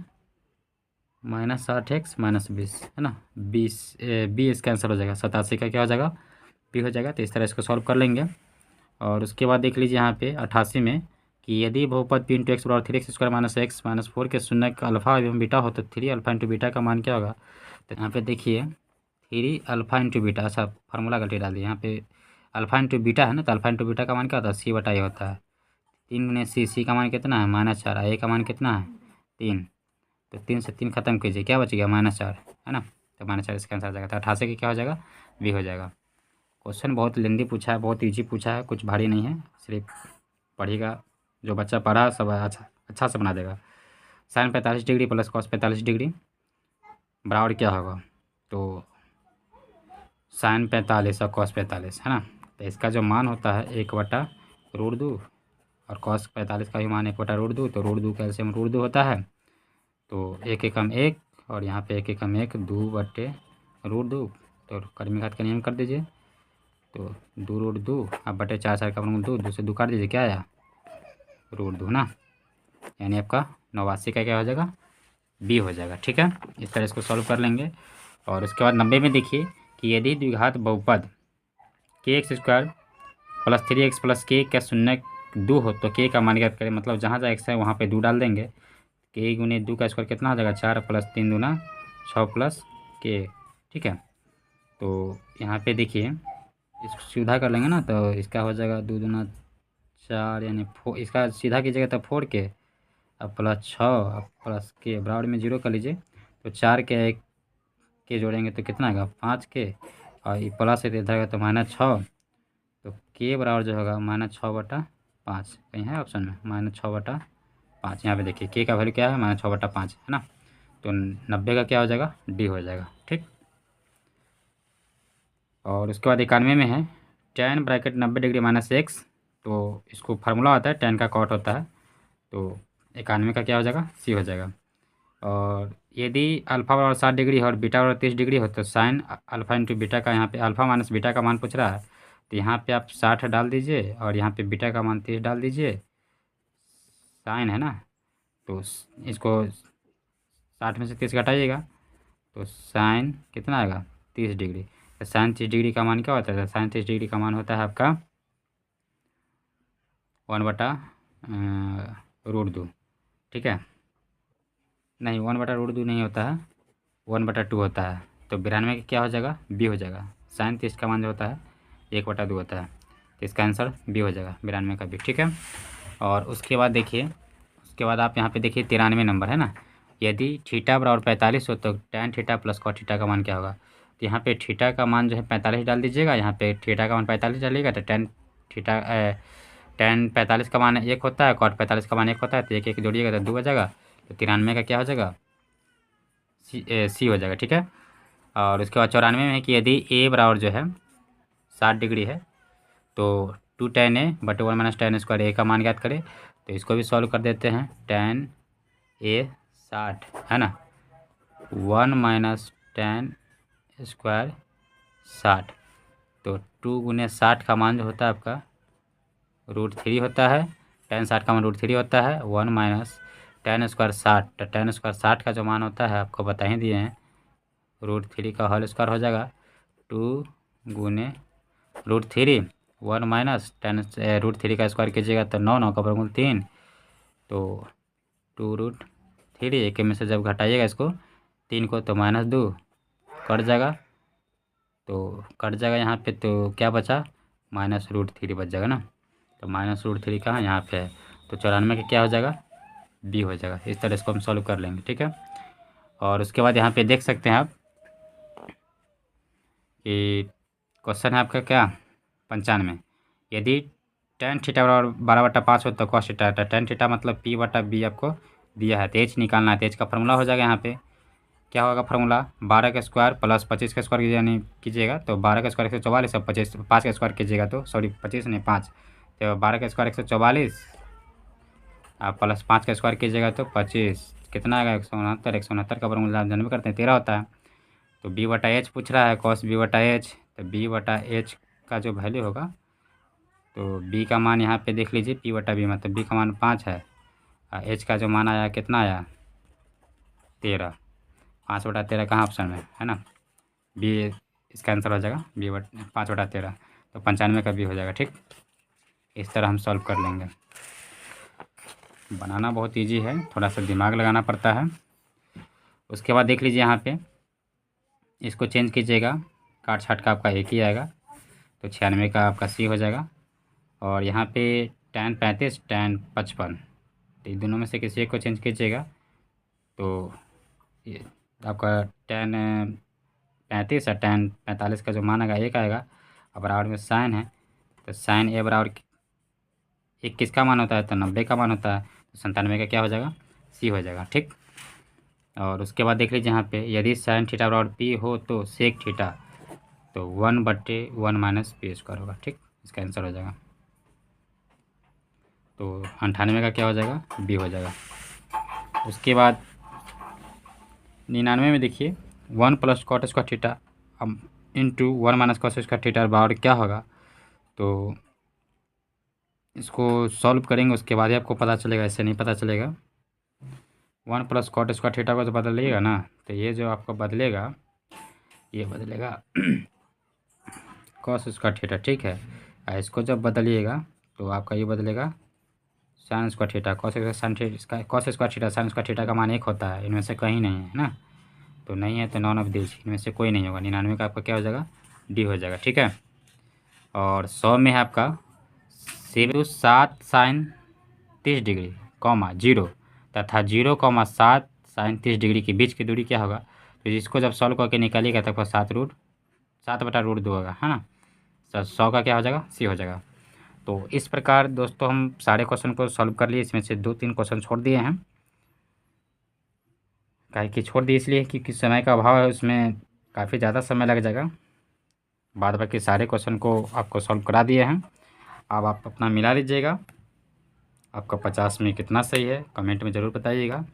-8x -20 है ना, 20 बी इसका आंसर हो जाएगा, 87 का क्या हो जाएगा बी हो जाएगा। तो इस तरह इसको सॉल्व कर लेंगे। और उसके बाद देख लीजिए यहाँ पे 88 में कि यदि बहुपद p इंटू एक्स बराबर 3x स्क्वायर -x -4 के शून्य का अल्फ़ा एवं बीटा हो तो 3 अल्फ़ा इंटू बीटा का मान क्या होगा, तो यहाँ पे देखिए 3 अल्फ़ा इंटू बीटा, अच्छा फार्मूला गलती डाल दी, यहाँ पे अल्फ़ा इंटू बीटा है ना, तो अल्फ़ा इंटू बीटा का मान क्या होता है c/a होता है, 3 गुने c का मान कितना है -4, a का मान कितना है 3, तो 3 से 3 खत्म कीजिए, क्या बच गया -4 है ना, तो -4 इसका आंसर आ जाएगा। तो 88 का क्या हो जाएगा बी हो जाएगा। क्वेश्चन बहुत लेंदी पूछा है, बहुत इजी पूछा है, कुछ भारी नहीं है, सिर्फ पढ़ेगा, जो बच्चा पढ़ा सब अच्छा से बना देगा। Sine 45 degree plus cos 45 degree बराबर क्या होगा, तो साइन 45 और कॉस 45 है ना, तो इसका जो मान होता है 1/√2 और कॉस 45 का भी मान 1/√2, तो √2 कैल्शियम √2 होता है, तो 1 एकम 1 और यहाँ पे 1 एकम 1 2/√2, तो कर्मी घात का नियम कर दीजिए, तो 2√2 अब बटे 4 4 का वर्गमूल 2 से 2 काट दीजिए, क्या आया √2 ना, यानी आपका 89 का क्या हो जाएगा बी हो जाएगा। ठीक है, इस तरह इसको सॉल्व कर लेंगे। और उसके बाद 90 में देखिए कि यदि द्विघात बहुपद kx square plus 3x plus के का शून्य 2 हो तो k का मान ज्ञात करें, मतलब जहाँ जहाँ x है वहाँ पे 2 डाल देंगे, k गुने 2 का स्क्वायर कितना हो जाएगा 4 प्लस 3 दूना 6 प्लस k। ठीक है, तो यहाँ पे देखिए इसको सीधा कर लेंगे ना, तो इसका हो जाएगा 2 दूना 4 यानी 4, इसका सीधा कीजिएगा तो 4k अब प्लस 6 अब प्लस के बराबर में 0 कर लीजिए, तो 4 के 1 के जोड़ेंगे तो कितना आएगा 5k और ये प्लस है तो इधर आएगा तो -6, तो k बराबर जो होगा -6/2 5 कहीं है ऑप्शन में, -6/5। यहाँ पे देखिए के का वैल्यू क्या है, -6/5 है ना। तो 90 का क्या हो जाएगा, डी हो जाएगा। ठीक। और उसके बाद 91 में है tan ब्रैकेट 90 डिग्री -x। तो इसको फार्मूला होता है tan का कॉट होता है। तो 91 का क्या हो जाएगा, सी हो जाएगा। और यदि अल्फ़ा बराबर 60 डिग्री है और बीटा बराबर 30 डिग्री हो तो साइन अल्फ़ा इंटू बीटा का, यहाँ पे अल्फ़ा माइनस बीटा का मान पूछ रहा है, तो यहाँ पे आप 60 डाल दीजिए और यहाँ पे बीटा का मान 30 डाल दीजिए। साइन है ना, तो इसको 60 में से 30 घटाइएगा तो साइन कितना आएगा, 30 डिग्री। तो साइन 30 डिग्री का मान क्या होता है, साइन 30 डिग्री का मान होता है आपका 1/√2। ठीक है, नहीं 1/√2 नहीं होता है, 1/2 होता है। तो 92 का क्या हो जाएगा, बी हो जाएगा। साइन 30 का मान जो होता है 1/2 होता है, तो इसका आंसर बी हो जाएगा, 92 का बी। ठीक है। और उसके बाद देखिए, उसके बाद आप यहाँ पे देखिए 93 नंबर है ना। यदि थीटा बराबर 45 हो तो tan theta plus cot theta का मान क्या होगा। तो यहाँ पे थीटा का मान जो है 45 डाल दीजिएगा, यहाँ पे थीटा का मान 45 डालिएगा तो tan 45 का मान 1 होता है, cot 45 का मान 1 होता है, तो एक एक जोड़िएगा तो 2 हो जाएगा। तो 93 का क्या हो जाएगा, सी हो जाएगा। ठीक है। और उसके बाद 94 में है कि यदि ए बराबर जो है 60 डिग्री है तो 2 tan a बटे 1 - tan स्क्वायर ए का मान ज्ञात करें। तो इसको भी सॉल्व कर देते हैं। tan a 60 है ना, 1 - tan स्क्वायर 60, तो 2 × 60 का मान जो होता है आपका √3 होता है। tan 60 का मान √3 होता है। 1 - tan स्क्वायर 60, तो tan स्क्वायर 60 का जो मान होता है आपको बता ही दिए हैं, √3 का होल स्क्वायर हो जाएगा। 2 × √3, 1 - tan √3 का स्क्वायर कीजिएगा तो 9, 9 का वर्गमूल 3, तो 2√3। एक में से जब घटाइएगा इसको 3 को तो -2 कट जाएगा, तो कट जाएगा यहाँ पे, तो क्या बचा, -√3 बच जाएगा ना। तो -√3 कहाँ, यहाँ पे है। तो 94 का क्या हो जाएगा, बी हो जाएगा। इस तरह इसको हम सॉल्व कर लेंगे। ठीक है। और उसके बाद यहाँ पे देख सकते हैं आप कि क्वेश्चन है आपका क्या, 95। यदि tan थीटा बराबर 12/5 हो तो cos थीटा, tan थीटा मतलब p/b आपको दिया है, तो एच निकालना है। तो एच का फॉर्मूला हो जाएगा, यहाँ पे क्या होगा फार्मूला, 12 का स्क्वायर प्लस 25 का स्क्वायर यानी कीजिएगा तो 12 का स्क्वायर 144 और 25 5 का स्क्वायर कीजिएगा तो 25 नहीं 5, तो 12 का स्क्वायर 144 आप प्लस 5 का स्क्वायर कीजिएगा तो 25, कितना आएगा 169। 169 का वर्गमूल जानबे करते हैं 13 होता है। तो b/h पूछ रहा है, cos b/h, तो b/h का जो वैल्यू होगा, तो b का मान यहाँ पे देख लीजिए, p/b मतलब b का मान 5 है और h का जो मान आया कितना आया 13। 5/13 कहाँ ऑप्शन में है ना, बी इसका आंसर हो जाएगा, 5/13। तो 95 का बी हो जाएगा। ठीक, इस तरह हम सॉल्व कर लेंगे। बनाना बहुत इजी है, थोड़ा सा दिमाग लगाना पड़ता है। उसके बाद देख लीजिए यहाँ पे, इसको चेंज कीजिएगा, काट छाट का आपका एक ही आएगा, तो 96 का आपका सी हो जाएगा। और यहाँ पे tan 35 tan 55, तो इन दोनों में से किसी एक को चेंज कीजिएगा तो ये आपका tan 35 और tan 45 का जो मान आएगा एक आएगा। और बराबर में साइन है, तो साइन ए बराबर एक किसका मान होता है, तो 90 का मान होता है, तो 97 का क्या हो जाएगा, सी हो जाएगा। ठीक। और उसके बाद देख लीजिए यहाँ पे, यदि साइन थीटा बराबर पी हो तो सेक थीटा, तो 1/1 - p² होगा। ठीक, इसका आंसर हो जाएगा। तो 98 का क्या हो जाएगा, बी हो जाएगा। उसके बाद 99 में देखिए 1 + cot square theta into 1 - cos square theta बराबर क्या होगा। तो इसको सॉल्व करेंगे, उसके बाद ही आपको पता चलेगा, ऐसे नहीं पता चलेगा। 1 + cot स्क्वायर थीटा को तो बदलिएगा ना, तो ये जो आपको बदलेगा, ये बदलेगा cos स्क्वायर थीटा। ठीक है, और इसको जब बदलिएगा तो आपका ये बदलेगा sine square theta. cos square theta sine square theta का मान 1 होता है, इनमें से कहीं नहीं है ना, तो नहीं है तो नॉन ऑफ दिस, इनमें से कोई नहीं होगा। 99 का आपका क्या हो जाएगा, डी हो जाएगा। ठीक है। और 100 में है आपका 7 sin 30 डिग्री, 0 तथा 0, 7 sin 30 डिग्री के बीच की दूरी क्या होगा। तो इसको जब सॉल्व करके निकालिएगा तो आपका 7/√2 होगा, है ना। तो 100 का क्या हो जाएगा, सी हो जाएगा। तो इस प्रकार दोस्तों हम सारे क्वेश्चन को सॉल्व कर लिए। इसमें से 2-3 क्वेश्चन छोड़ दिए हैं। काहे कि छोड़ दिए इसलिए क्योंकि समय का अभाव है, उसमें काफ़ी ज़्यादा समय लग जाएगा। बाद बाकी सारे क्वेश्चन को आपको सॉल्व करा दिए हैं। अब आप अपना मिला लीजिएगा, आपका 50 में कितना सही है कमेंट में ज़रूर बताइएगा।